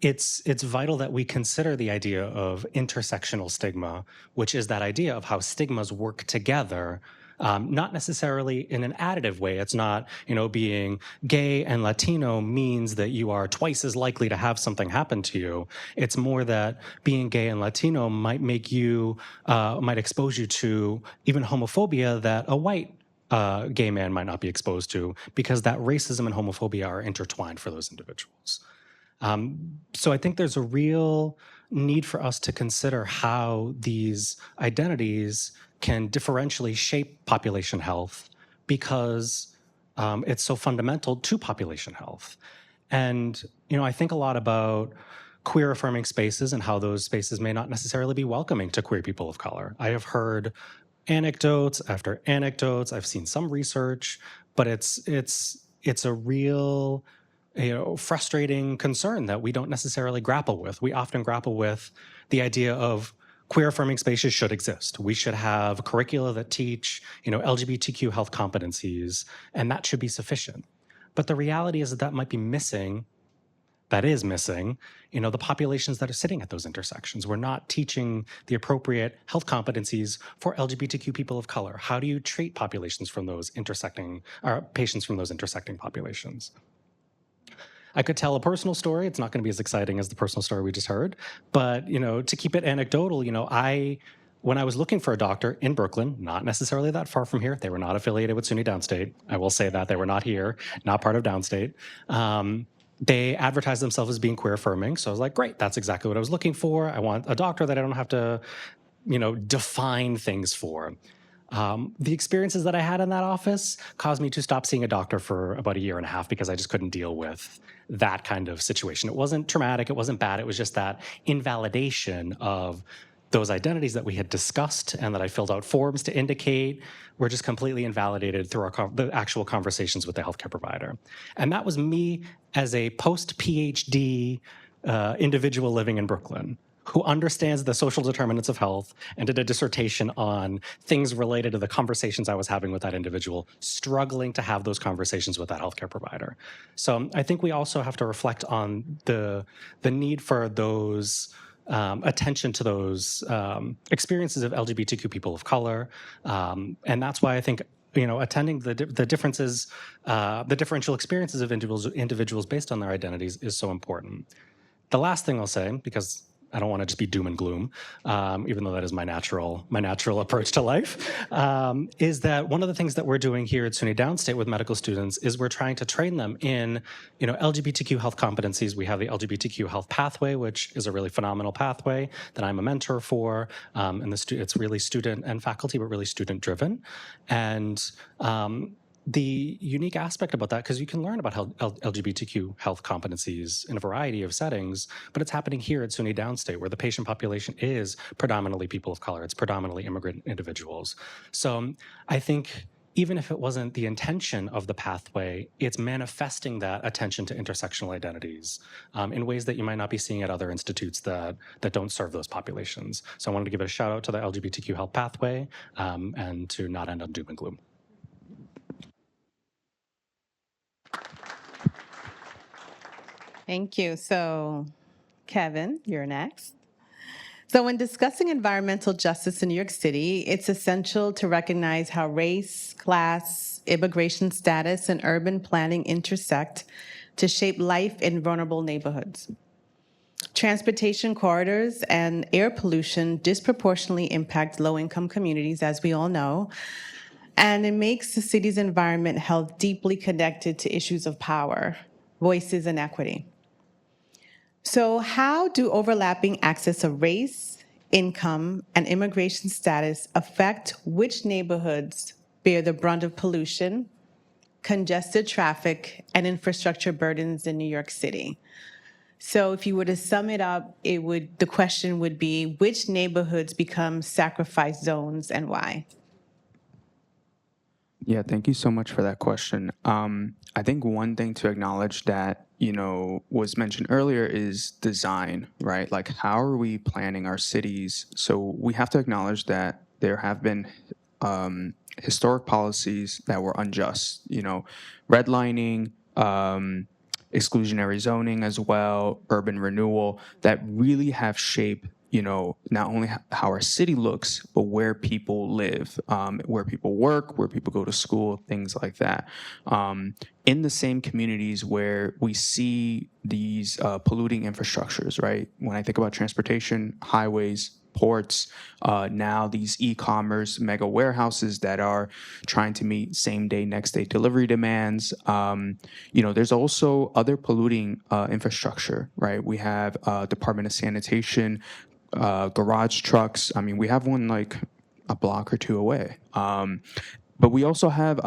it's vital that we consider the idea of intersectional stigma, which is that idea of how stigmas work together, not necessarily in an additive way. It's not, being gay and Latino means that you are twice as likely to have something happen to you. It's more that being gay and Latino might make you, might expose you to even homophobia that a white gay man might not be exposed to, because that racism and homophobia are intertwined for those individuals. So I think there's a real need for us to consider how these identities can differentially shape population health, because it's so fundamental to population health. And, I think a lot about queer affirming spaces and how those spaces may not necessarily be welcoming to queer people of color. I have heard anecdotes after anecdotes. I've seen some research, but it's a real frustrating concern that we don't necessarily grapple with. We often grapple with the idea of queer affirming spaces should exist. We should have curricula that teach, LGBTQ health competencies, and that should be sufficient. But the reality is that might be missing. That is missing, the populations that are sitting at those intersections. We're not teaching the appropriate health competencies for LGBTQ people of color. How do you treat populations from those intersecting, or patients from those intersecting populations? I could tell a personal story. It's not going to be as exciting as the personal story we just heard. But, to keep it anecdotal, when I was looking for a doctor in Brooklyn, not necessarily that far from here, they were not affiliated with SUNY Downstate. I will say that. They were not here, not part of Downstate. They advertised themselves as being queer affirming. So I was like, great, that's exactly what I was looking for. I want a doctor that I don't have to, define things for. The experiences that I had in that office caused me to stop seeing a doctor for about 1.5 years because I just couldn't deal with that kind of situation. It wasn't traumatic, it wasn't bad, it was just that invalidation of those identities that we had discussed and that I filled out forms to indicate were just completely invalidated through the actual conversations with the healthcare provider. And that was me as a post-PhD individual living in Brooklyn, who understands the social determinants of health and did a dissertation on things related to the conversations I was having with that individual, struggling to have those conversations with that healthcare provider. So I think we also have to reflect on the need for those attention to those experiences of LGBTQ people of color. And that's why I think attending the differences, the differential experiences of individuals based on their identities is so important. The last thing I'll say, because I don't want to just be doom and gloom, even though that is my natural approach to life, is that one of the things that we're doing here at SUNY Downstate with medical students is we're trying to train them in, LGBTQ health competencies. We have the LGBTQ health pathway, which is a really phenomenal pathway that I'm a mentor for, and it's really student and faculty, but really student driven, and the unique aspect about that, because you can learn about LGBTQ health competencies in a variety of settings, but it's happening here at SUNY Downstate, where the patient population is predominantly people of color. It's predominantly immigrant individuals. So I think even if it wasn't the intention of the pathway, it's manifesting that attention to intersectional identities in ways that you might not be seeing at other institutes that don't serve those populations. So I wanted to give a shout out to the LGBTQ health pathway and to not end on doom and gloom. Thank you. So, Kevin, you're next. So when discussing environmental justice in New York City, it's essential to recognize how race, class, immigration status, and urban planning intersect to shape life in vulnerable neighborhoods. Transportation corridors and air pollution disproportionately impact low-income communities, as we all know, and it makes the city's environment health deeply connected to issues of power, voices, and equity. So how do overlapping access of race, income, and immigration status affect which neighborhoods bear the brunt of pollution, congested traffic, and infrastructure burdens in New York City? So if you were to sum it up, the question would be, which neighborhoods become sacrifice zones and why? Yeah, thank you so much for that question. I think one thing to acknowledge that, was mentioned earlier is design, right? Like, how are we planning our cities? So we have to acknowledge that there have been historic policies that were unjust, redlining, exclusionary zoning as well, urban renewal, that really have shaped not only how our city looks, but where people live, where people work, where people go to school, things like that. In the same communities where we see these polluting infrastructures, right? When I think about transportation, highways, ports, now these e-commerce mega warehouses that are trying to meet same-day, next-day delivery demands. There's also other polluting infrastructure, right? We have Department of Sanitation, garage trucks. I mean, we have one like a block or two away. But we also have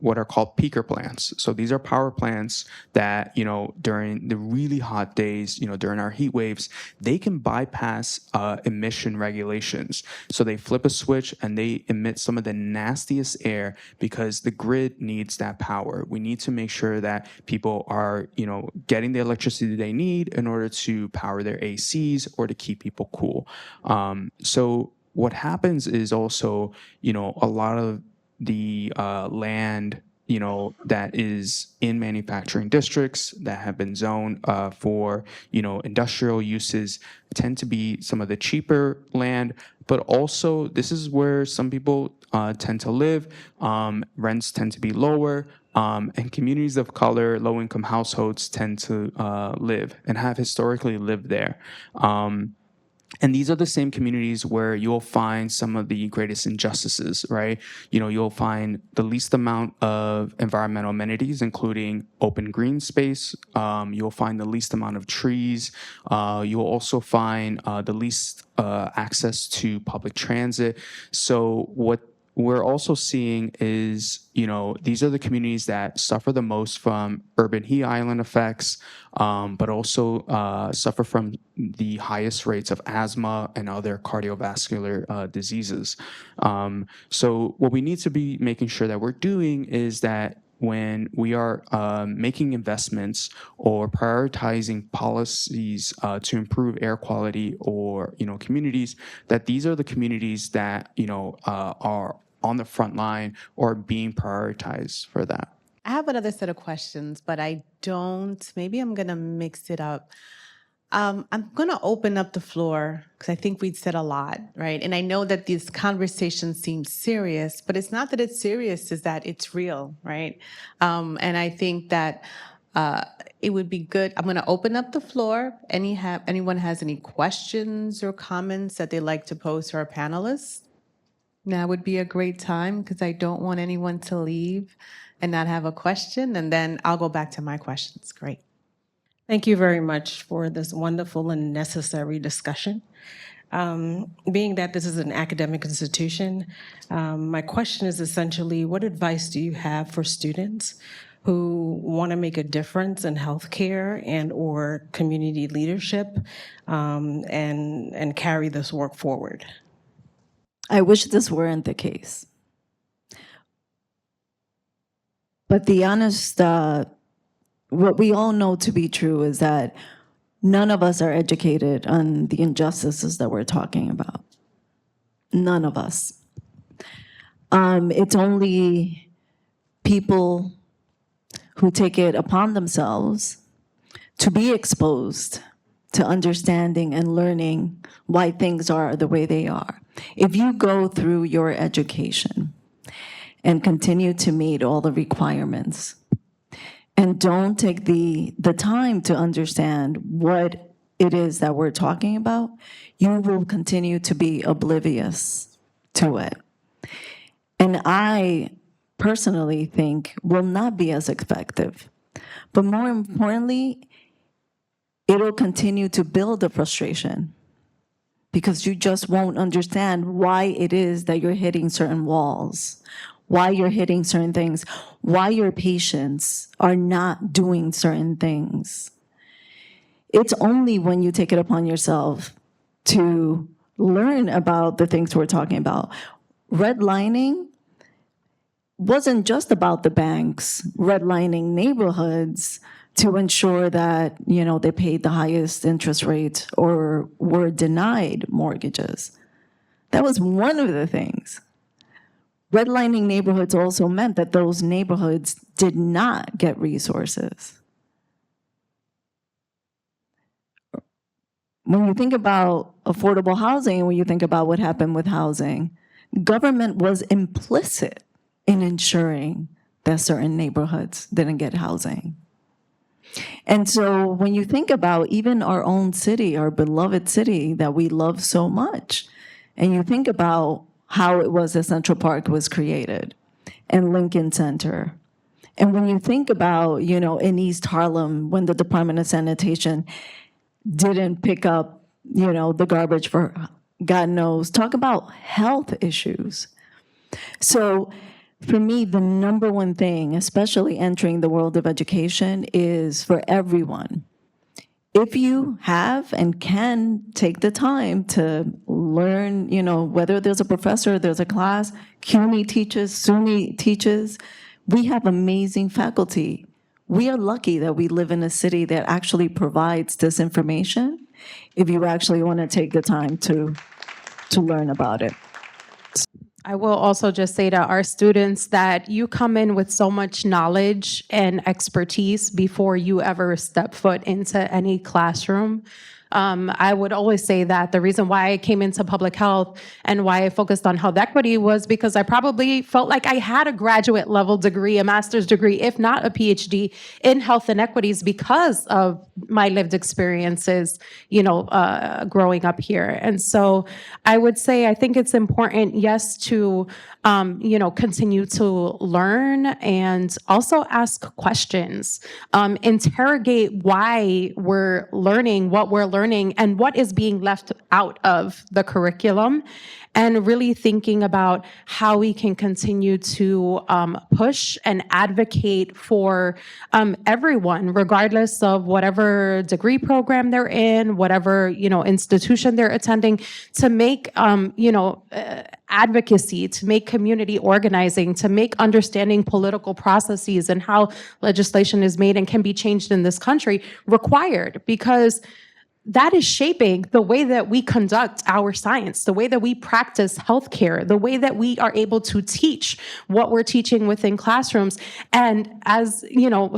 what are called peaker plants. So these are power plants that, during the really hot days, during our heat waves, they can bypass emission regulations. So they flip a switch and they emit some of the nastiest air because the grid needs that power. We need to make sure that people are, getting the electricity they need in order to power their ACs or to keep people cool. So what happens is also, a lot of the land, that is in manufacturing districts that have been zoned for, industrial uses tend to be some of the cheaper land, but also this is where some people tend to live. Rents tend to be lower. And communities of color, low-income households tend to live and have historically lived there. And these are the same communities where you'll find some of the greatest injustices, right? You'll find the least amount of environmental amenities, including open green space. You'll find the least amount of trees. You'll also find the least access to public transit. So what we're also seeing is, these are the communities that suffer the most from urban heat island effects, but also suffer from the highest rates of asthma and other cardiovascular diseases. So what we need to be making sure that we're doing is that when we are making investments or prioritizing policies to improve air quality or communities, that these are the communities that are on the front line or being prioritized for that. I have another set of questions, but maybe I'm going to mix it up. I'm going to open up the floor because I think we'd said a lot, right? And I know that this conversation seems serious, but it's not that it's serious, it's that it's real, right? And I think that It would be good. I'm going to open up the floor. Anyone has any questions or comments that they'd like to pose to our panelists? Now would be a great time because I don't want anyone to leave and not have a question, and then I'll go back to my questions. Great. Thank you very much for this wonderful and necessary discussion. Being that this is an academic institution, my question is essentially, what advice do you have for students who want to make a difference in healthcare and or community leadership and carry this work forward? I wish this weren't the case. But the honest, what we all know to be true is that none of us are educated on the injustices that we're talking about. None of us. It's only people who take it upon themselves to be exposed to understanding and learning why things are the way they are. If you go through your education and continue to meet all the requirements and don't take the time to understand what it is that we're talking about, you will continue to be oblivious to it. And I personally think will not be as effective. But more importantly, it'll continue to build the frustration because you just won't understand why it is that you're hitting certain walls, why you're hitting certain things, why your patients are not doing certain things. It's only when you take it upon yourself to learn about the things we're talking about. Redlining wasn't just about the banks redlining neighborhoods to ensure that, they paid the highest interest rate or were denied mortgages. That was one of the things. Redlining neighborhoods also meant that those neighborhoods did not get resources. When you think about affordable housing, when you think about what happened with housing, government was implicit in ensuring that certain neighborhoods didn't get housing. And so when you think about even our own city, our beloved city that we love so much, and you think about how it was that Central Park was created and Lincoln Center, and when you think about, in East Harlem, when the Department of Sanitation didn't pick up, the garbage for God knows, talk about health issues. So for me, the number one thing, especially entering the world of education, is for everyone. If you have and can take the time to learn, whether there's a professor, there's a class, CUNY teaches, SUNY teaches, we have amazing faculty. We are lucky that we live in a city that actually provides this information if you actually want to take the time to learn about it. I will also just say to our students that you come in with so much knowledge and expertise before you ever step foot into any classroom. I would always say that the reason why I came into public health and why I focused on health equity was because I probably felt like I had a graduate level degree, a master's degree, if not a PhD in health inequities because of my lived experiences, growing up here. And so I would say, I think it's important, yes, to, continue to learn and also ask questions, interrogate why we're learning what we're learning and what is being left out of the curriculum, and really thinking about how we can continue to push and advocate for everyone, regardless of whatever degree program they're in, whatever institution they're attending, to make advocacy, to make community organizing, to make understanding political processes and how legislation is made and can be changed in this country required, because that is shaping the way that we conduct our science, the way that we practice healthcare, the way that we are able to teach what we're teaching within classrooms. And as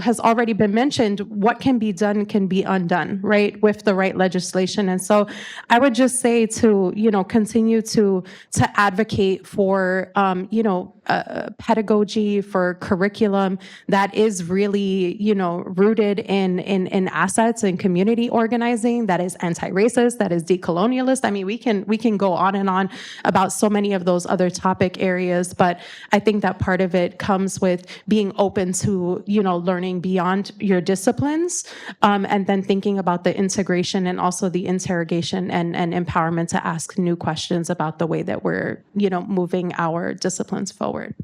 has already been mentioned, what can be done can be undone, right, with the right legislation. And so I would just say to continue to advocate for pedagogy, for curriculum that is really rooted in assets and community organizing, that is anti-racist, that is decolonialist. I mean, we can go on and on about so many of those other topic areas, but I think that part of it comes with being open to learning beyond your disciplines, and then thinking about the integration and also the interrogation and empowerment to ask new questions about the way that we're moving our disciplines forward.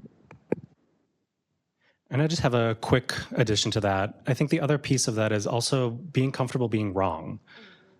And I just have a quick addition to that. I think the other piece of that is also being comfortable being wrong.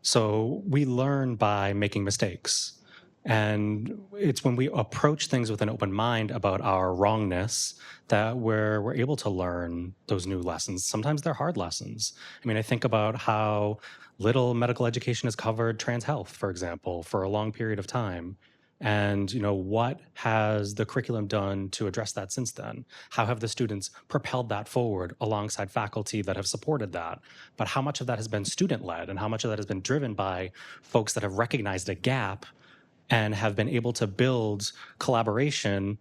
So we learn by making mistakes. And it's when we approach things with an open mind about our wrongness that we're able to learn those new lessons. Sometimes they're hard lessons. I mean, I think about how little medical education has covered trans health, for example, for a long period of time. And what has the curriculum done to address that since then? How have the students propelled that forward alongside faculty that have supported that? But how much of that has been student-led, and how much of that has been driven by folks that have recognized a gap and have been able to build collaboration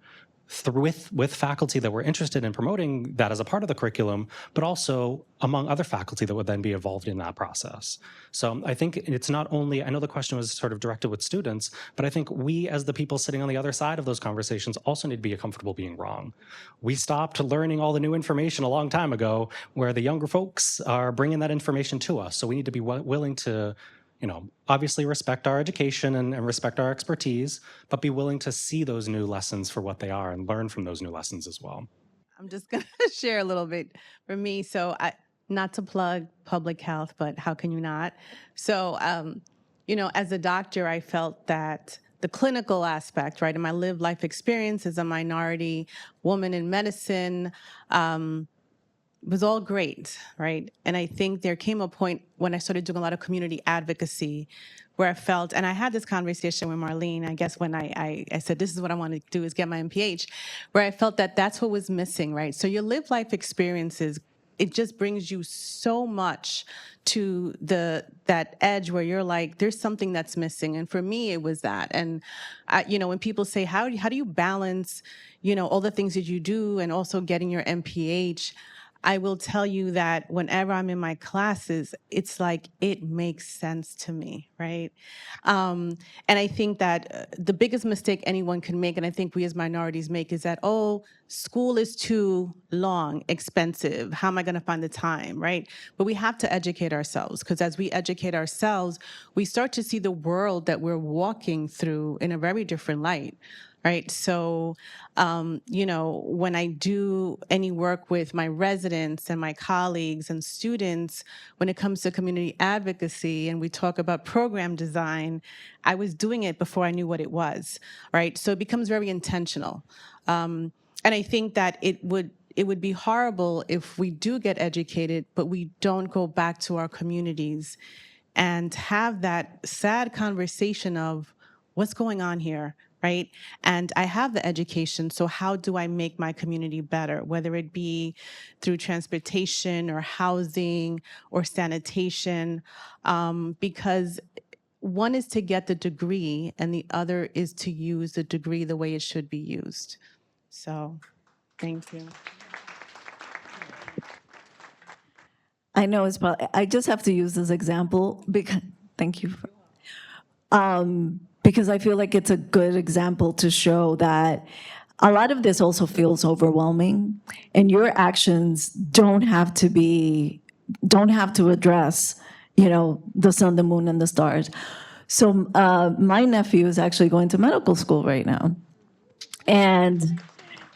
with faculty that were interested in promoting that as a part of the curriculum, but also among other faculty that would then be involved in that process. So I think it's not only, I know the question was sort of directed with students, but I think we as the people sitting on the other side of those conversations also need to be comfortable being wrong. We stopped learning all the new information a long time ago, where the younger folks are bringing that information to us. So we need to be willing to obviously respect our education and respect our expertise, but be willing to see those new lessons for what they are and learn from those new lessons as well. I'm just going to share a little bit for me. So not to plug public health, but how can you not? So, as a doctor, I felt that the clinical aspect, right, in my lived life experience as a minority woman in medicine, was all great, right? And I think there came a point when I started doing a lot of community advocacy where I felt, and I had this conversation with Marlene, I guess when I said, this is what I want to do is get my MPH, where I felt that that's what was missing, right? So your lived life experiences, it just brings you so much to that edge where you're like, there's something that's missing. And for me, it was that. And, when people say, how do you balance, all the things that you do and also getting your MPH, I will tell you that whenever I'm in my classes, it's like it makes sense to me, right? And I think that the biggest mistake anyone can make, and I think we as minorities make, is that, school is too long, expensive. How am I going to find the time, right? But we have to educate ourselves, because as we educate ourselves, we start to see the world that we're walking through in a very different light. Right. So, when I do any work with my residents and my colleagues and students, when it comes to community advocacy and we talk about program design, I was doing it before I knew what it was. Right. So it becomes very intentional. And I think that it would be horrible if we do get educated, but we don't go back to our communities and have that sad conversation of what's going on here. Right? And I have the education, so how do I make my community better, whether it be through transportation or housing or sanitation, because one is to get the degree and the other is to use the degree the way it should be used. So, thank you. I know it's probably, I just have to use this example because, thank you. Because I feel like it's a good example to show that a lot of this also feels overwhelming, and your actions don't have to address, the sun, the moon, and the stars. So my nephew is actually going to medical school right now, and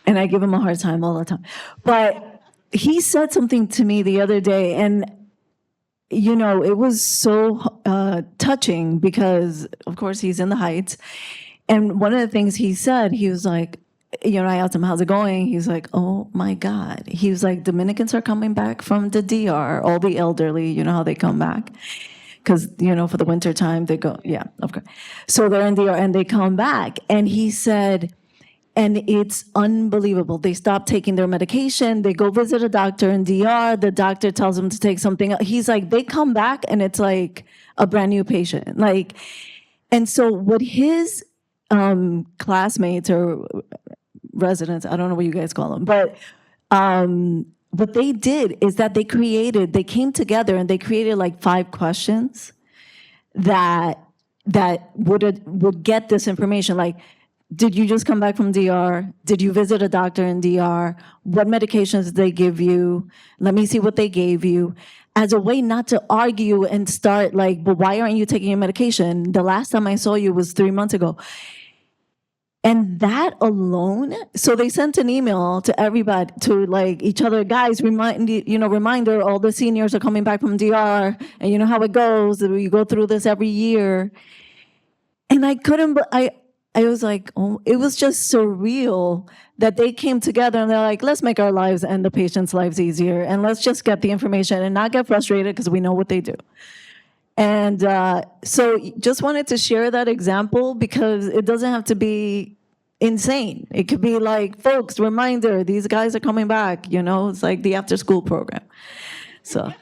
I give him a hard time all the time. But he said something to me the other day, and it was so touching because, of course, he's in the Heights. And one of the things he said, he was like, I asked him, how's it going? He's like, oh, my God. He was like, Dominicans are coming back from the DR, all the elderly, how they come back. because, for the winter time, they go, yeah, okay. So they're in DR and they come back. And he said, and it's unbelievable. They stop taking their medication. They go visit a doctor in DR. The doctor tells them to take something. He's like, they come back and it's like a brand new patient. And so what his classmates or residents, I don't know what you guys call them, but what they did is that they came together and they created like 5 questions that would get this information. Like, did you just come back from DR? Did you visit a doctor in DR? What medications did they give you? Let me see what they gave you. As a way not to argue and start like, but why aren't you taking your medication? The last time I saw you was 3 months ago. And that alone, so they sent an email to everybody, to like each other, guys, reminder, all the seniors are coming back from DR, and you know how it goes, we go through this every year. And I was like, oh, it was just surreal that they came together and they're like, let's make our lives and the patients' lives easier, and let's just get the information and not get frustrated because we know what they do. And so just wanted to share that example because it doesn't have to be insane. It could be like, folks, reminder, these guys are coming back, it's like the after school program. So.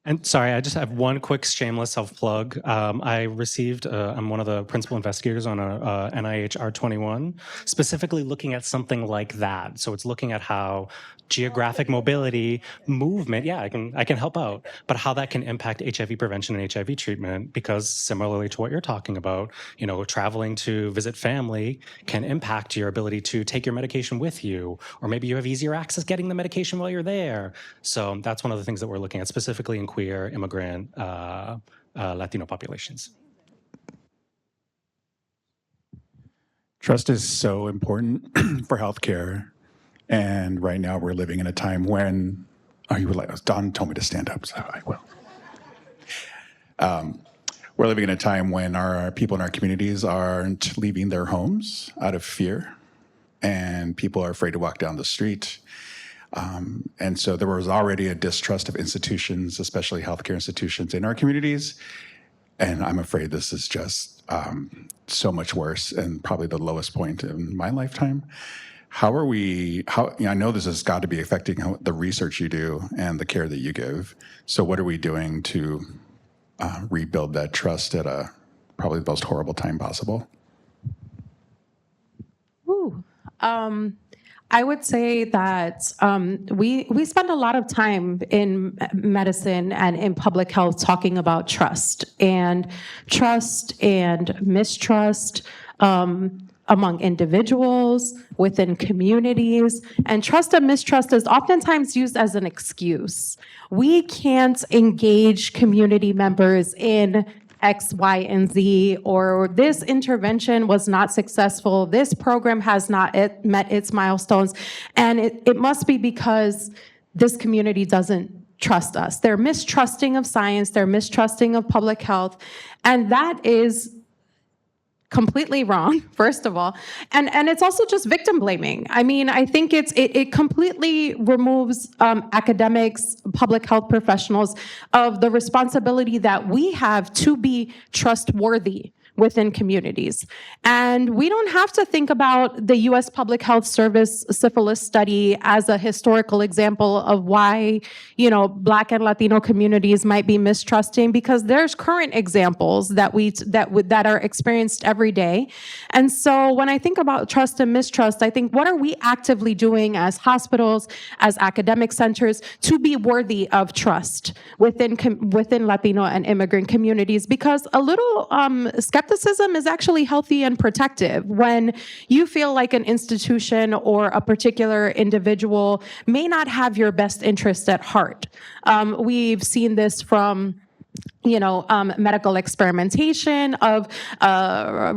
And sorry, I just have one quick shameless self-plug. I received, I'm one of the principal investigators on a NIH R21, specifically looking at something like that. So it's looking at how geographic mobility, movement, I can help out, but how that can impact HIV prevention and HIV treatment, because similarly to what you're talking about, traveling to visit family can impact your ability to take your medication with you, or maybe you have easier access getting the medication while you're there. So that's one of the things that we're looking at, specifically in queer, immigrant, Latino populations. Trust is so important for healthcare. And right now we're living in a time when, Don told me to stand up, so I will. We're living in a time when our people in our communities aren't leaving their homes out of fear, and people are afraid to walk down the street. And so there was already a distrust of institutions, especially healthcare institutions in our communities. And I'm afraid this is just so much worse and probably the lowest point in my lifetime. I know this has got to be affecting the research you do and the care that you give. So what are we doing to rebuild that trust at probably the most horrible time possible? Ooh. I would say that we spend a lot of time in medicine and in public health talking about trust and mistrust among individuals, within communities, and trust and mistrust is oftentimes used as an excuse. We can't engage community members in X, Y, and Z, or this intervention was not successful, this program has not met its milestones, and it must be because this community doesn't trust us. They're mistrusting of science, they're mistrusting of public health, and that is completely wrong, first of all. And it's also just victim blaming. I mean, I think it completely removes academics, public health professionals of the responsibility that we have to be trustworthy within communities. And we don't have to think about the U.S. Public Health Service syphilis study as a historical example of why, Black and Latino communities might be mistrusting, because there's current examples that are experienced every day. And so when I think about trust and mistrust, I think, what are we actively doing as hospitals, as academic centers, to be worthy of trust within Latino and immigrant communities? Because a little skepticism is actually healthy and protective when you feel like an institution or a particular individual may not have your best interest at heart. We've seen this from medical experimentation of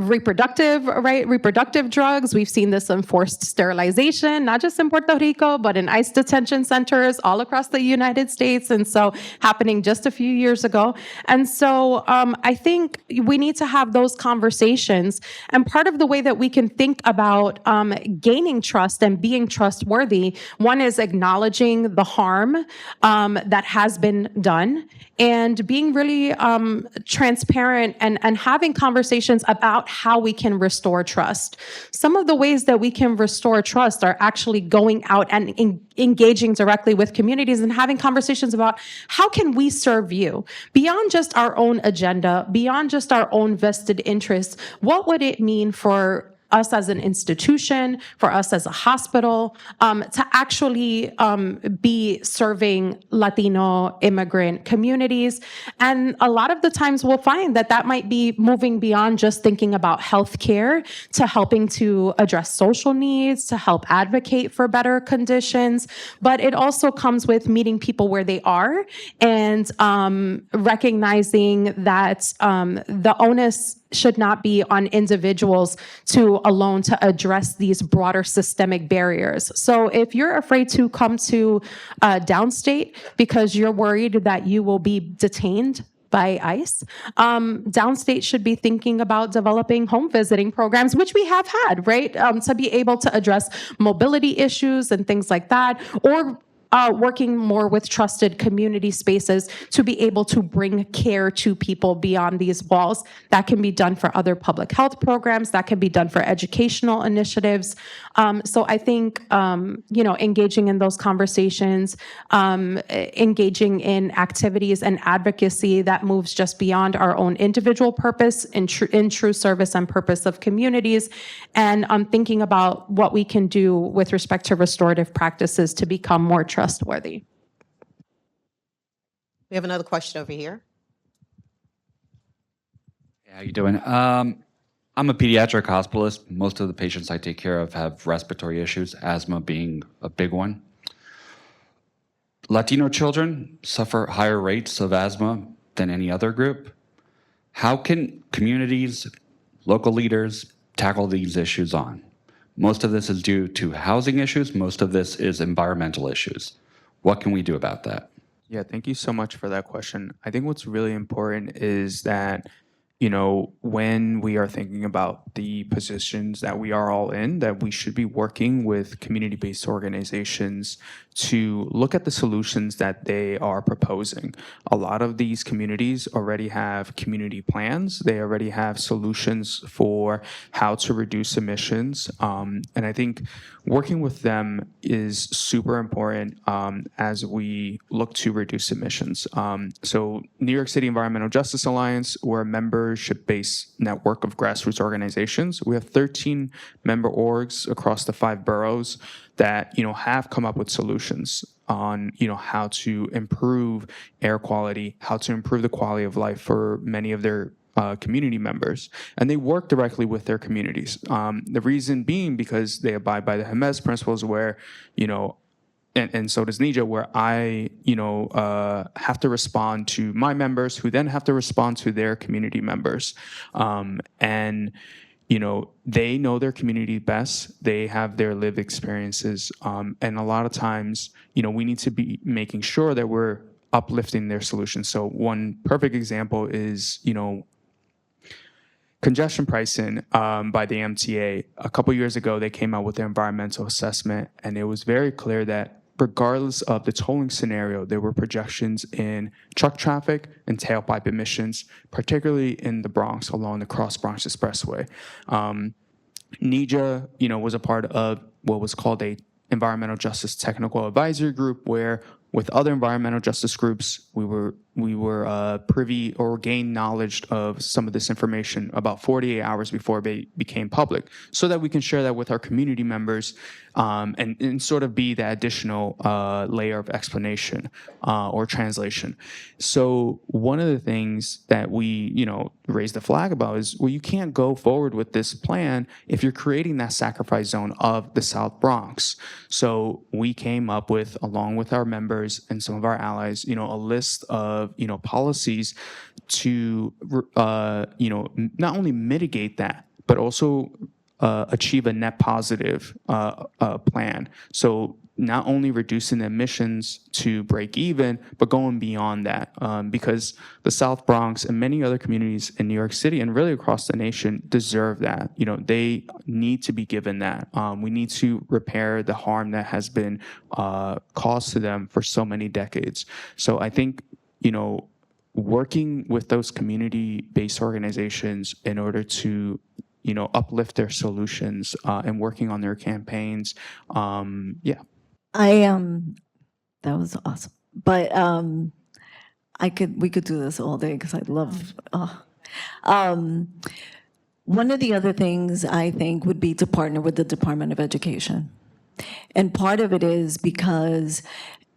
reproductive drugs. We've seen this in forced sterilization, not just in Puerto Rico, but in ICE detention centers all across the United States. And so happening just a few years ago. And so I think we need to have those conversations. And part of the way that we can think about gaining trust and being trustworthy, one is acknowledging the harm that has been done and being really transparent and having conversations about how we can restore trust. Some of the ways that we can restore trust are actually going out and engaging directly with communities and having conversations about how can we serve you beyond just our own agenda, beyond just our own vested interests. What would it mean for us as an institution, for us as a hospital, to actually be serving Latino immigrant communities? And a lot of the times we'll find that that might be moving beyond just thinking about healthcare to helping to address social needs, to help advocate for better conditions. But it also comes with meeting people where they are and recognizing that the onus should not be on individuals alone to address these broader systemic barriers. So if you're afraid to come to Downstate because you're worried that you will be detained by ICE, Downstate should be thinking about developing home visiting programs, which we have had, right? To be able to address mobility issues and things like that, or working more with trusted community spaces to be able to bring care to people beyond these walls. That can be done for other public health programs. That can be done for educational initiatives. So I think, engaging in those conversations, engaging in activities and advocacy that moves just beyond our own individual purpose in true service and purpose of communities, and thinking about what we can do with respect to restorative practices to become more trustworthy. We have another question over here. Hey, how you doing? I'm a pediatric hospitalist. Most of the patients I take care of have respiratory issues, asthma being a big one. Latino children suffer higher rates of asthma than any other group. How can communities, local leaders tackle these issues on? Most of this is due to housing issues. Most of this is environmental issues. What can we do about that? Yeah, thank you so much for that question. I think what's really important is that, when we are thinking about the positions that we are all in, that we should be working with community-based organizations to look at the solutions that they are proposing. A lot of these communities already have community plans. They already have solutions for how to reduce emissions. And I think working with them is super important as we look to reduce emissions. So New York City Environmental Justice Alliance, we're a membership-based network of grassroots organizations. We have 13 member orgs across the 5 boroughs that have come up with solutions on how to improve air quality, how to improve the quality of life for many of their community members, and they work directly with their communities. The reason being because they abide by the Hermes principles, where and so does NIJA, where I have to respond to my members, who then have to respond to their community members, and they know their community best. They have their lived experiences. And a lot of times, we need to be making sure that we're uplifting their solutions. So one perfect example is, congestion pricing by the MTA. A couple years ago, they came out with their environmental assessment, and it was very clear that regardless of the tolling scenario, there were projections in truck traffic and tailpipe emissions, particularly in the Bronx along the Cross Bronx Expressway. NIJA, was a part of what was called a environmental justice technical advisory group, where with other environmental justice groups, we were privy or gained knowledge of some of this information about 48 hours before it became public, so that we can share that with our community members and sort of be that additional layer of explanation or translation. So one of the things that we, raised the flag about is, well, you can't go forward with this plan if you're creating that sacrifice zone of the South Bronx. So we came up with, along with our members and some of our allies, a list of of, policies to, not only mitigate that, but also achieve a net positive plan. So not only reducing emissions to break even, but going beyond that, because the South Bronx and many other communities in New York City and really across the nation deserve that. They need to be given that. We need to repair the harm that has been caused to them for so many decades. So I think, working with those community-based organizations in order to uplift their solutions and working on their campaigns. Yeah. That was awesome. But we could do this all day because I love. One of the other things I think would be to partner with the Department of Education, and part of it is because,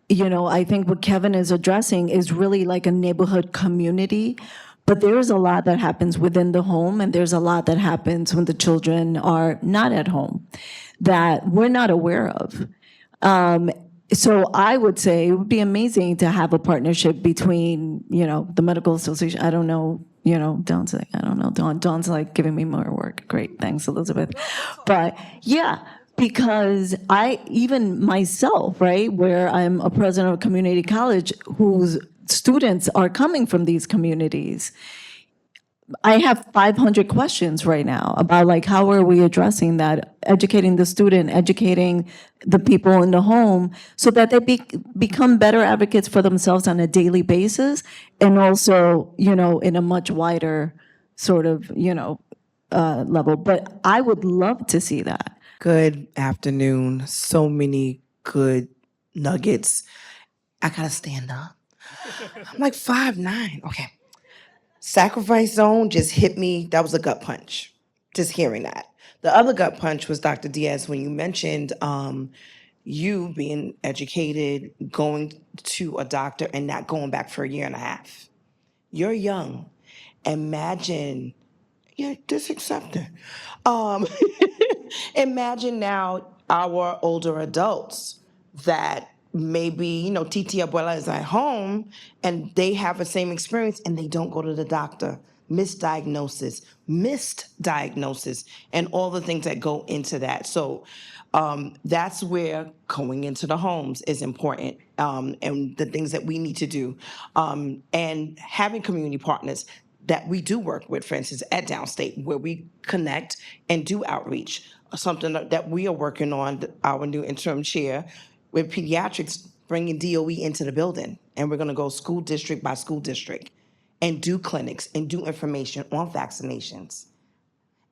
I think what Kevin is addressing is really like a neighborhood community. But there's a lot that happens within the home, and there's a lot that happens when the children are not at home that we're not aware of. So I would say it would be amazing to have a partnership between, the medical association. I don't know, Dawn's like, I don't know. Dawn's like giving me more work. Great, thanks, Elizabeth. But yeah, because even myself, right, where I'm a president of a community college whose students are coming from these communities, I have 500 questions right now about like, how are we addressing that, educating the student, educating the people in the home so that they become better advocates for themselves on a daily basis, and also, in a much wider sort of, level. But I would love to see that. Good afternoon. So many good nuggets. I gotta stand up. I'm like 5'9". Okay. Sacrifice zone just hit me. That was a gut punch, just hearing that. The other gut punch was Dr. Diaz when you mentioned you being educated, going to a doctor and not going back for a year and a half. You're young. Imagine, just accept it. Imagine now our older adults that maybe, Titi Abuela is at home and they have the same experience and they don't go to the doctor. Missed diagnosis, and all the things that go into that. So that's where going into the homes is important, and the things that we need to do. And having community partners that we do work with, for instance, at Downstate, where we connect and do outreach, something that we are working on, our new interim chair, with Pediatrics, bringing DOE into the building. And we're going to go school district by school district and do clinics and do information on vaccinations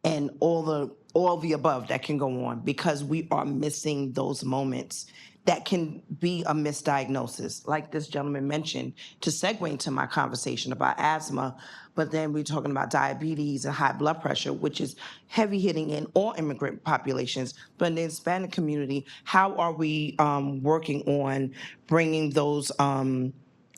and all the above that can go on, because we are missing those moments that can be a misdiagnosis, like this gentleman mentioned, to segue into my conversation about asthma. But then we're talking about diabetes and high blood pressure, which is heavy hitting in all immigrant populations. But in the Hispanic community, how are we working on bringing those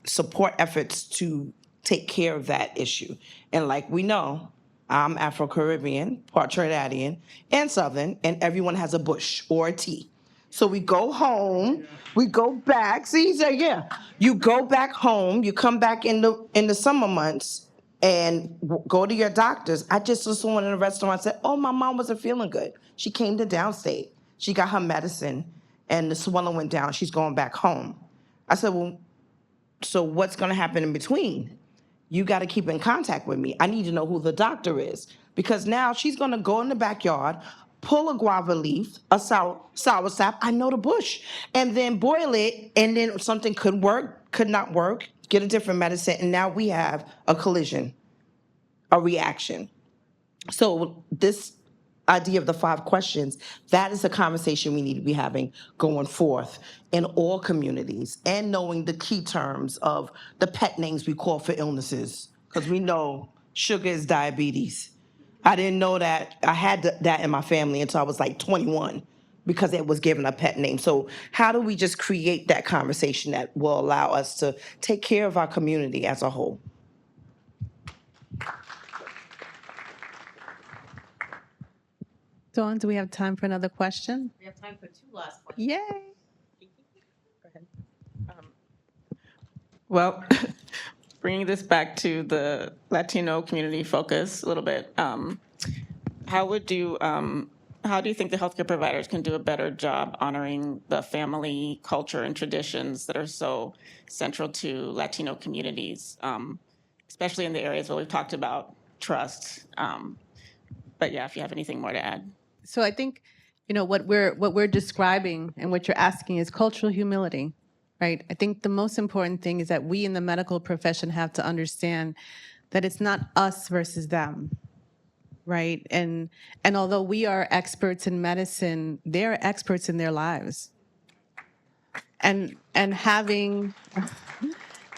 support efforts to take care of that issue? And like we know, I'm Afro-Caribbean, part Trinidadian, and Southern, and everyone has a bush or a T. So we go home, we go back. See, so yeah, you go back home, you come back in the summer months and go to your doctors. I just saw someone in a restaurant said, "Oh, my mom wasn't feeling good. She came to Downstate. She got her medicine, and the swelling went down. She's going back home." I said, "Well, so what's going to happen in between? You got to keep in contact with me. I need to know who the doctor is, because now she's going to go in the backyard, pull a guava leaf, a sour sap, I know the bush, and then boil it, and then something could work, could not work, get a different medicine, and now we have a collision, a reaction." So this idea of the 5 questions, that is a conversation we need to be having going forth in all communities, and knowing the key terms of the pet names we call for illnesses, because we know sugar is diabetes. I didn't know that. I had that in my family until I was like 21, because it was given a pet name. So how do we just create that conversation that will allow us to take care of our community as a whole? Dawn, do we have time for another question? We have time for 2 last questions. Yay. Go ahead. Well, bringing this back to the Latino community focus a little bit, how do you think the healthcare providers can do a better job honoring the family culture and traditions that are so central to Latino communities, especially in the areas where we've talked about trust? But yeah, if you have anything more to add. So I think, what we're describing and what you're asking is cultural humility, right? I think the most important thing is that we in the medical profession have to understand that it's not us versus them, right? And although we are experts in medicine, they're experts in their lives. And having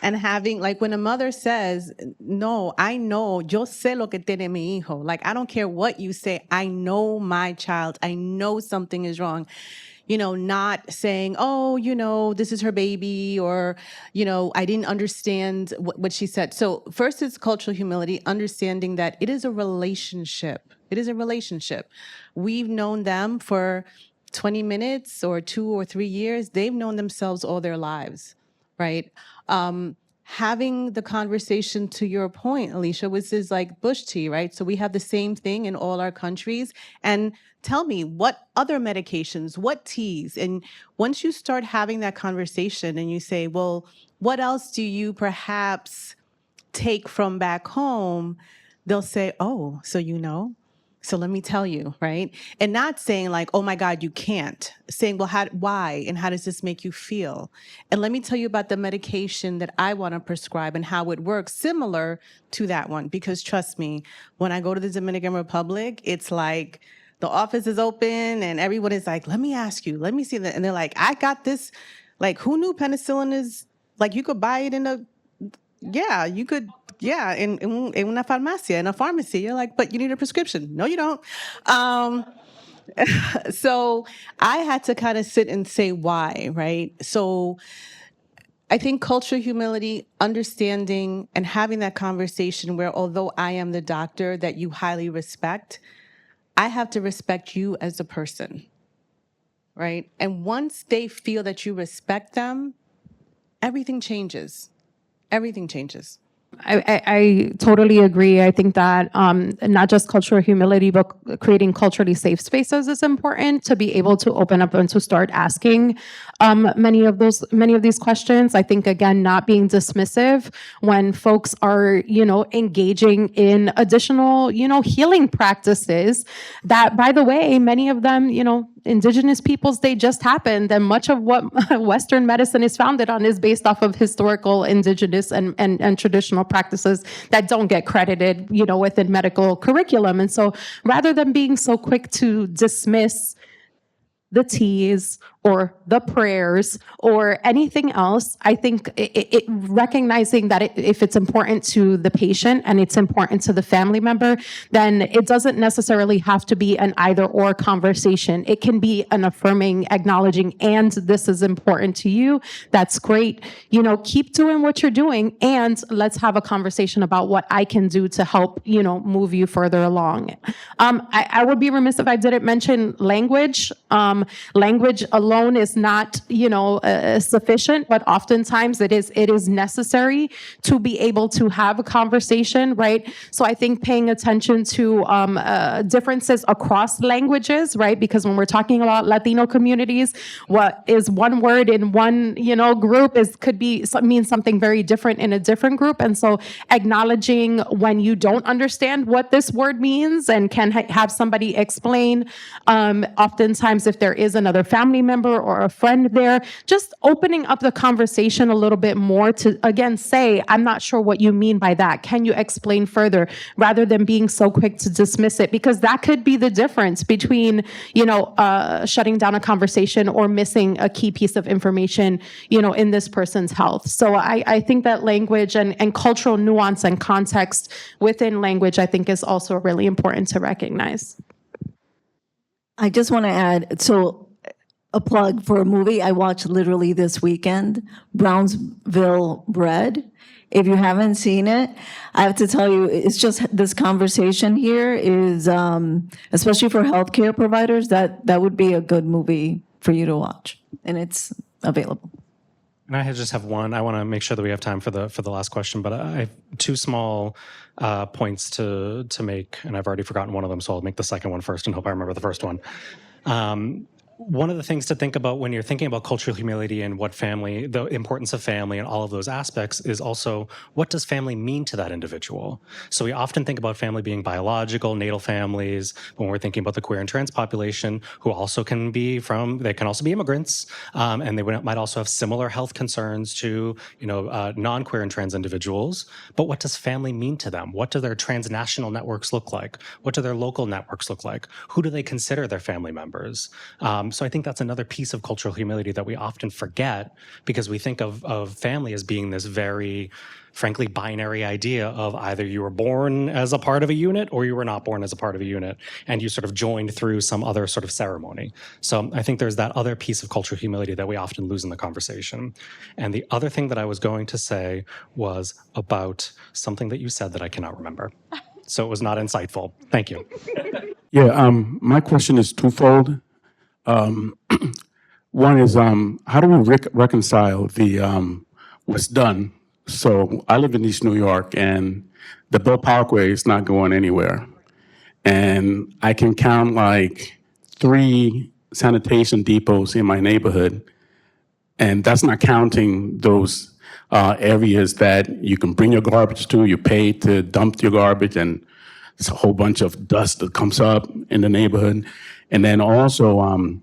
like when a mother says, no, I know, yo sé lo que tiene mi hijo. Like, I don't care what you say. I know my child. I know something is wrong. Not saying, oh, this is her baby, or, I didn't understand what she said. So first it's cultural humility, understanding that it is a relationship. It is a relationship. We've known them for 20 minutes or 2 or 3 years. They've known themselves all their lives, right? Having the conversation, to your point, Alicia, which is like bush tea, right? So we have the same thing in all our countries. And tell me, what other medications, what teas? And once you start having that conversation and you say, well, what else do you perhaps take from back home? They'll say, oh, so So let me tell you, right? And not saying like, oh my God, you can't. Saying, well, why? And how does this make you feel? And let me tell you about the medication that I want to prescribe and how it works, similar to that one. Because trust me, when I go to the Dominican Republic, it's like the office is open and everyone is like, let me ask you, let me see that. And they're like, I got this. Like, who knew penicillin is, like, you could buy it in in una farmacia, in a pharmacy. You're like, but you need a prescription. No, you don't. So I had to kind of sit and say why, right? So I think cultural humility, understanding, and having that conversation where, although I am the doctor that you highly respect, I have to respect you as a person, right? And once they feel that you respect them, everything changes. Everything changes. I totally agree. I think that not just cultural humility, but creating culturally safe spaces is important to be able to open up and to start asking many of these questions. I think, again, not being dismissive when folks are, engaging in additional, healing practices that, by the way, many of them, Indigenous peoples, they just happened. And much of what Western medicine is founded on is based off of historical Indigenous and traditional practices that don't get credited, within medical curriculum. And so rather than being so quick to dismiss the teas or the prayers or anything else, I think recognizing that if it's important to the patient and it's important to the family member, then it doesn't necessarily have to be an either or conversation. It can be an affirming, acknowledging, and this is important to you. That's great. Keep doing what you're doing, and let's have a conversation about what I can do to help, move you further along. I would be remiss if I didn't mention language. Language alone is not, sufficient, but oftentimes it is necessary to be able to have a conversation, right? So I think paying attention to differences across languages, right? Because when we're talking about Latino communities, what is one word in one, group could mean something very different in a different group. And so acknowledging when you don't understand what this word means and can have somebody explain, oftentimes if there is another family member or a friend there, just opening up the conversation a little bit more to, again, say, I'm not sure what you mean by that. Can you explain further? Rather than being so quick to dismiss it, because that could be the difference between, shutting down a conversation or missing a key piece of information, in this person's health. So I think that language and cultural nuance and context within language, I think, is also really important to recognize. I just want to add, so a plug for a movie I watched literally this weekend, Brownsville Bred. If you haven't seen it, I have to tell you, it's just this conversation here is, especially for healthcare providers, that would be a good movie for you to watch, and it's available. And I just have one. I want to make sure that we have time for the last question, but I have two small points to make, and I've already forgotten one of them, so I'll make the second one first and hope I remember the first one. One of the things to think about when you're thinking about cultural humility and what family, the importance of family and all of those aspects, is also what does family mean to that individual? So we often think about family being biological, natal families, when we're thinking about the queer and trans population, who also can be they can also be immigrants, and they might also have similar health concerns to, non-queer and trans individuals. But what does family mean to them? What do their transnational networks look like? What do their local networks look like? Who do they consider their family members? So I think that's another piece of cultural humility that we often forget, because we think of family as being this very, frankly, binary idea of either you were born as a part of a unit or you were not born as a part of a unit, and you sort of joined through some other sort of ceremony. So I think there's that other piece of cultural humility that we often lose in the conversation. And the other thing that I was going to say was about something that you said that I cannot remember. So it was not insightful. Thank you. Yeah, my question is twofold. One is, how do we reconcile what's done? So I live in East New York, and the Bell Parkway is not going anywhere. And I can count like 3 sanitation depots in my neighborhood, and that's not counting those areas that you can bring your garbage to, you pay to dump your garbage, and it's a whole bunch of dust that comes up in the neighborhood. And then also,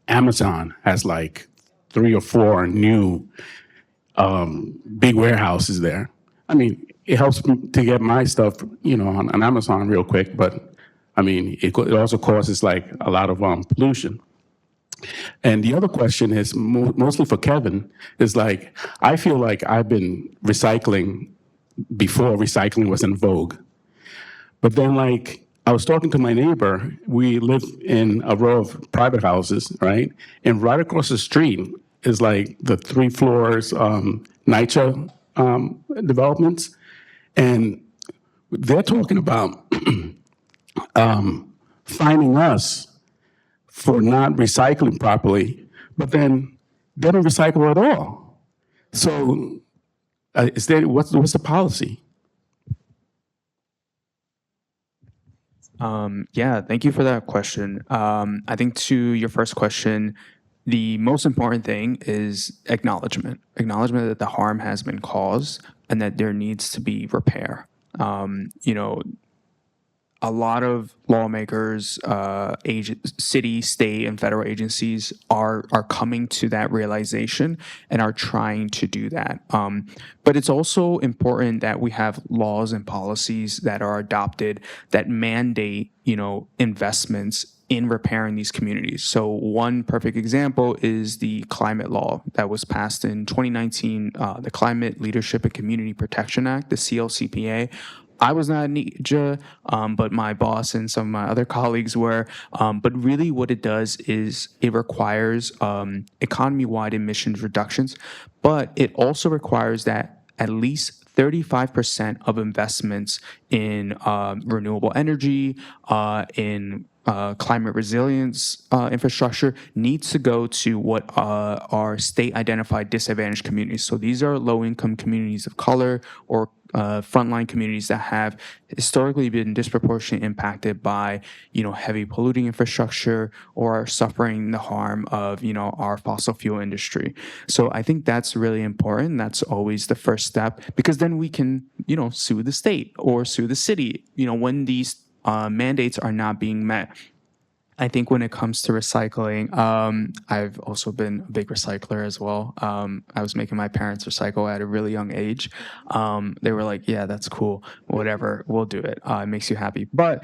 Amazon has like 3 or 4 new big warehouses there. I mean, it helps me to get my stuff, on Amazon real quick, but I mean, it also causes like a lot of pollution. And the other question is mostly for Kevin, is like, I feel like I've been recycling before recycling was in vogue. But then, like, I was talking to my neighbor. We live in a row of private houses, right? And right across the street is like the 3 floors NYCHA developments. And they're talking about fining us for not recycling properly, but then they don't recycle at all. So what's the policy? Yeah, thank you for that question. I think to your first question, the most important thing is acknowledgement that the harm has been caused and that there needs to be repair. A lot of lawmakers, city, state, and federal agencies are coming to that realization and are trying to do that. But it's also important that we have laws and policies that are adopted that mandate, investments in repairing these communities. So one perfect example is the climate law that was passed in 2019, the Climate Leadership and Community Protection Act, the CLCPA. I was not in NEJA, but my boss and some of my other colleagues were. But really what it does is it requires economy-wide emissions reductions, but it also requires that at least 35% of investments in renewable energy, in climate resilience infrastructure needs to go to what are state-identified disadvantaged communities. So these are low-income communities of color or frontline communities that have historically been disproportionately impacted by, heavy polluting infrastructure or are suffering the harm of, our fossil fuel industry. So I think that's really important. That's always the first step, because then we can, sue the state or sue the city, when these mandates are not being met. I think when it comes to recycling, I've also been a big recycler as well. I was making my parents recycle at a really young age. They were like, yeah, that's cool. Whatever, we'll do it. It makes you happy. But,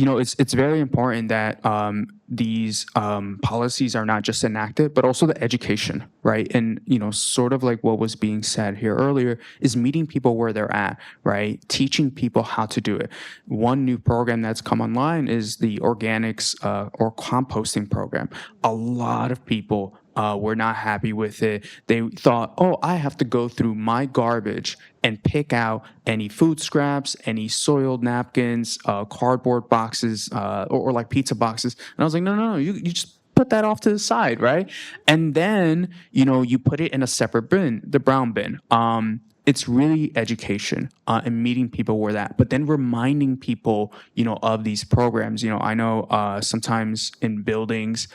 it's very important that these policies are not just enacted, but also the education, right? And, sort of like what was being said here earlier is meeting people where they're at, right? Teaching people how to do it. One new program that's come online is the organics or composting program. A lot of people were not happy with it. They thought, I have to go through my garbage and pick out any food scraps, any soiled napkins, cardboard boxes, or like pizza boxes. And I was like, no, you just put that off to the side, right? And then, you put it in a separate bin, the brown bin. It's really education and meeting people where that, but then reminding people, of these programs. I know sometimes in buildings,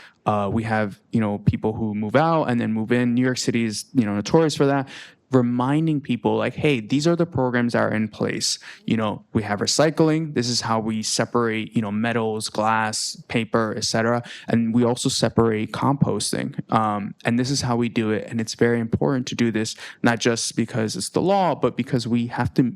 we have, people who move out and then move in. New York City is, notorious for that. Reminding people like, hey, these are the programs that are in place. We have recycling. This is how we separate, metals, glass, paper, etc. And we also separate composting. And this is how we do it. And it's very important to do this, not just because it's the law, but because we have to,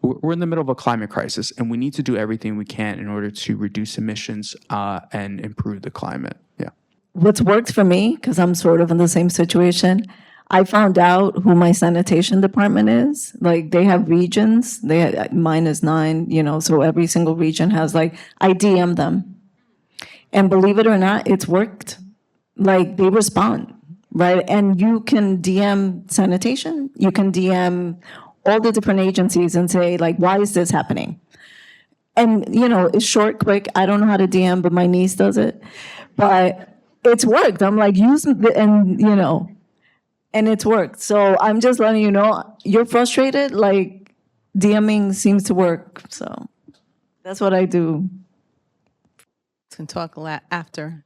we're in the middle of a climate crisis, and we need to do everything we can in order to reduce emissions and improve the climate. Yeah. What's worked for me, because I'm sort of in the same situation, I found out who my sanitation department is. Like, they have regions. Mine is 9, so every single region has, I DM them. And believe it or not, it's worked. Like, they respond, right? And you can DM sanitation. You can DM all the different agencies and say, why is this happening? And, it's short, quick. I don't know how to DM, but my niece does it. But it's worked. I'm use it, and, and it's worked. So I'm just letting you know, you're frustrated, DMing seems to work. So that's what I do. Can talk a lot after.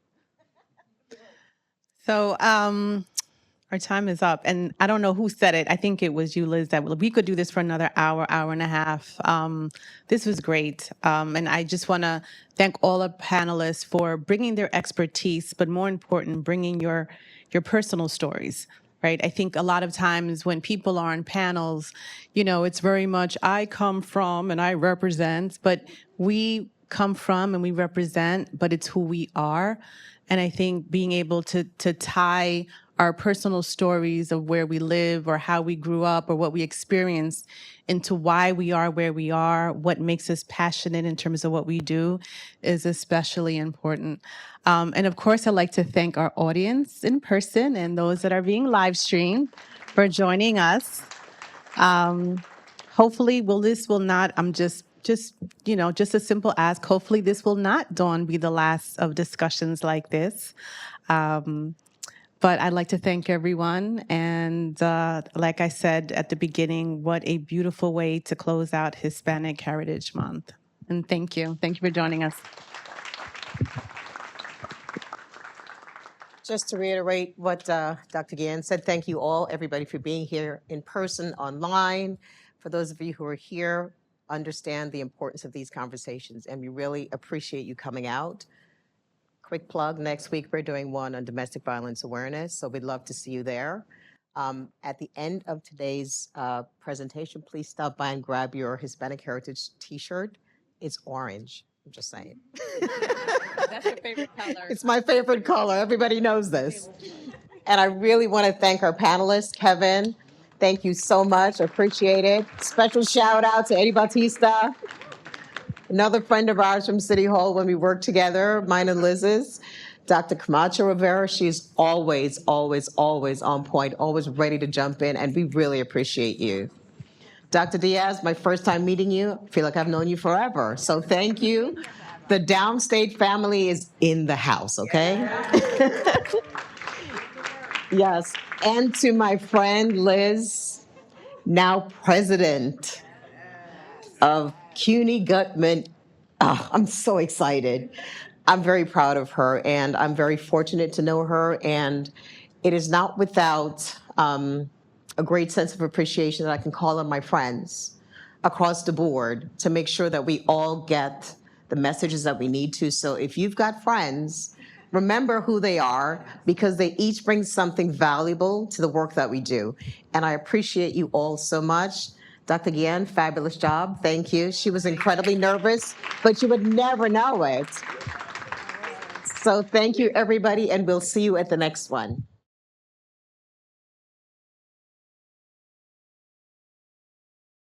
So our time is up, and I don't know who said it. I think it was you, Liz, that we could do this for another hour and a half. This was great, and I just want to thank all the panelists for bringing their expertise, but more important, bringing your personal stories. Right. I think a lot of times when people are on panels, it's very much I come from and I represent, but we come from and we represent, but it's who we are. And I think being able to tie our personal stories of where we live or how we grew up or what we experienced into why we are where we are, what makes us passionate in terms of what we do is especially important. And of course, I'd like to thank our audience in person and those that are being live streamed for joining us. Hopefully, this will not, I'm just a simple ask. Hopefully this will not, Dawn, be the last of discussions like this. But I'd like to thank everyone. And like I said at the beginning, what a beautiful way to close out Hispanic Heritage Month. And thank you. Thank you for joining us. Just to reiterate what Dr. Gillian said, thank you all, everybody, for being here in person, online. For those of you who are here, understand the importance of these conversations, and we really appreciate you coming out. Quick plug, next week we're doing one on domestic violence awareness, so we'd love to see you there. At the end of today's presentation, please stop by and grab your Hispanic Heritage t-shirt. It's orange, I'm just saying. That's your favorite color. It's my favorite color, everybody knows this. And I really want to thank our panelists. Kevin, thank you so much, appreciate it. Special shout out to Eddie Bautista, another friend of ours from City Hall when we worked together, mine and Liz's. Dr. Camacho Rivera, she's always, always, always on point, always ready to jump in, and we really appreciate you. Dr. Diaz, my first time meeting you, I feel like I've known you forever, so thank you. The Downstate family is in the house, okay? Yes, and to my friend Liz, now president of CUNY Gutman. Oh, I'm so excited. I'm very proud of her, and I'm very fortunate to know her, and it is not without a great sense of appreciation that I can call on my friends across the board to make sure that we all get the messages that we need to. So if you've got friends, remember who they are, because they each bring something valuable to the work that we do. And I appreciate you all so much. Dr. Gillian, fabulous job. Thank you. She was incredibly nervous, but you would never know it. So thank you, everybody, and we'll see you at the next one.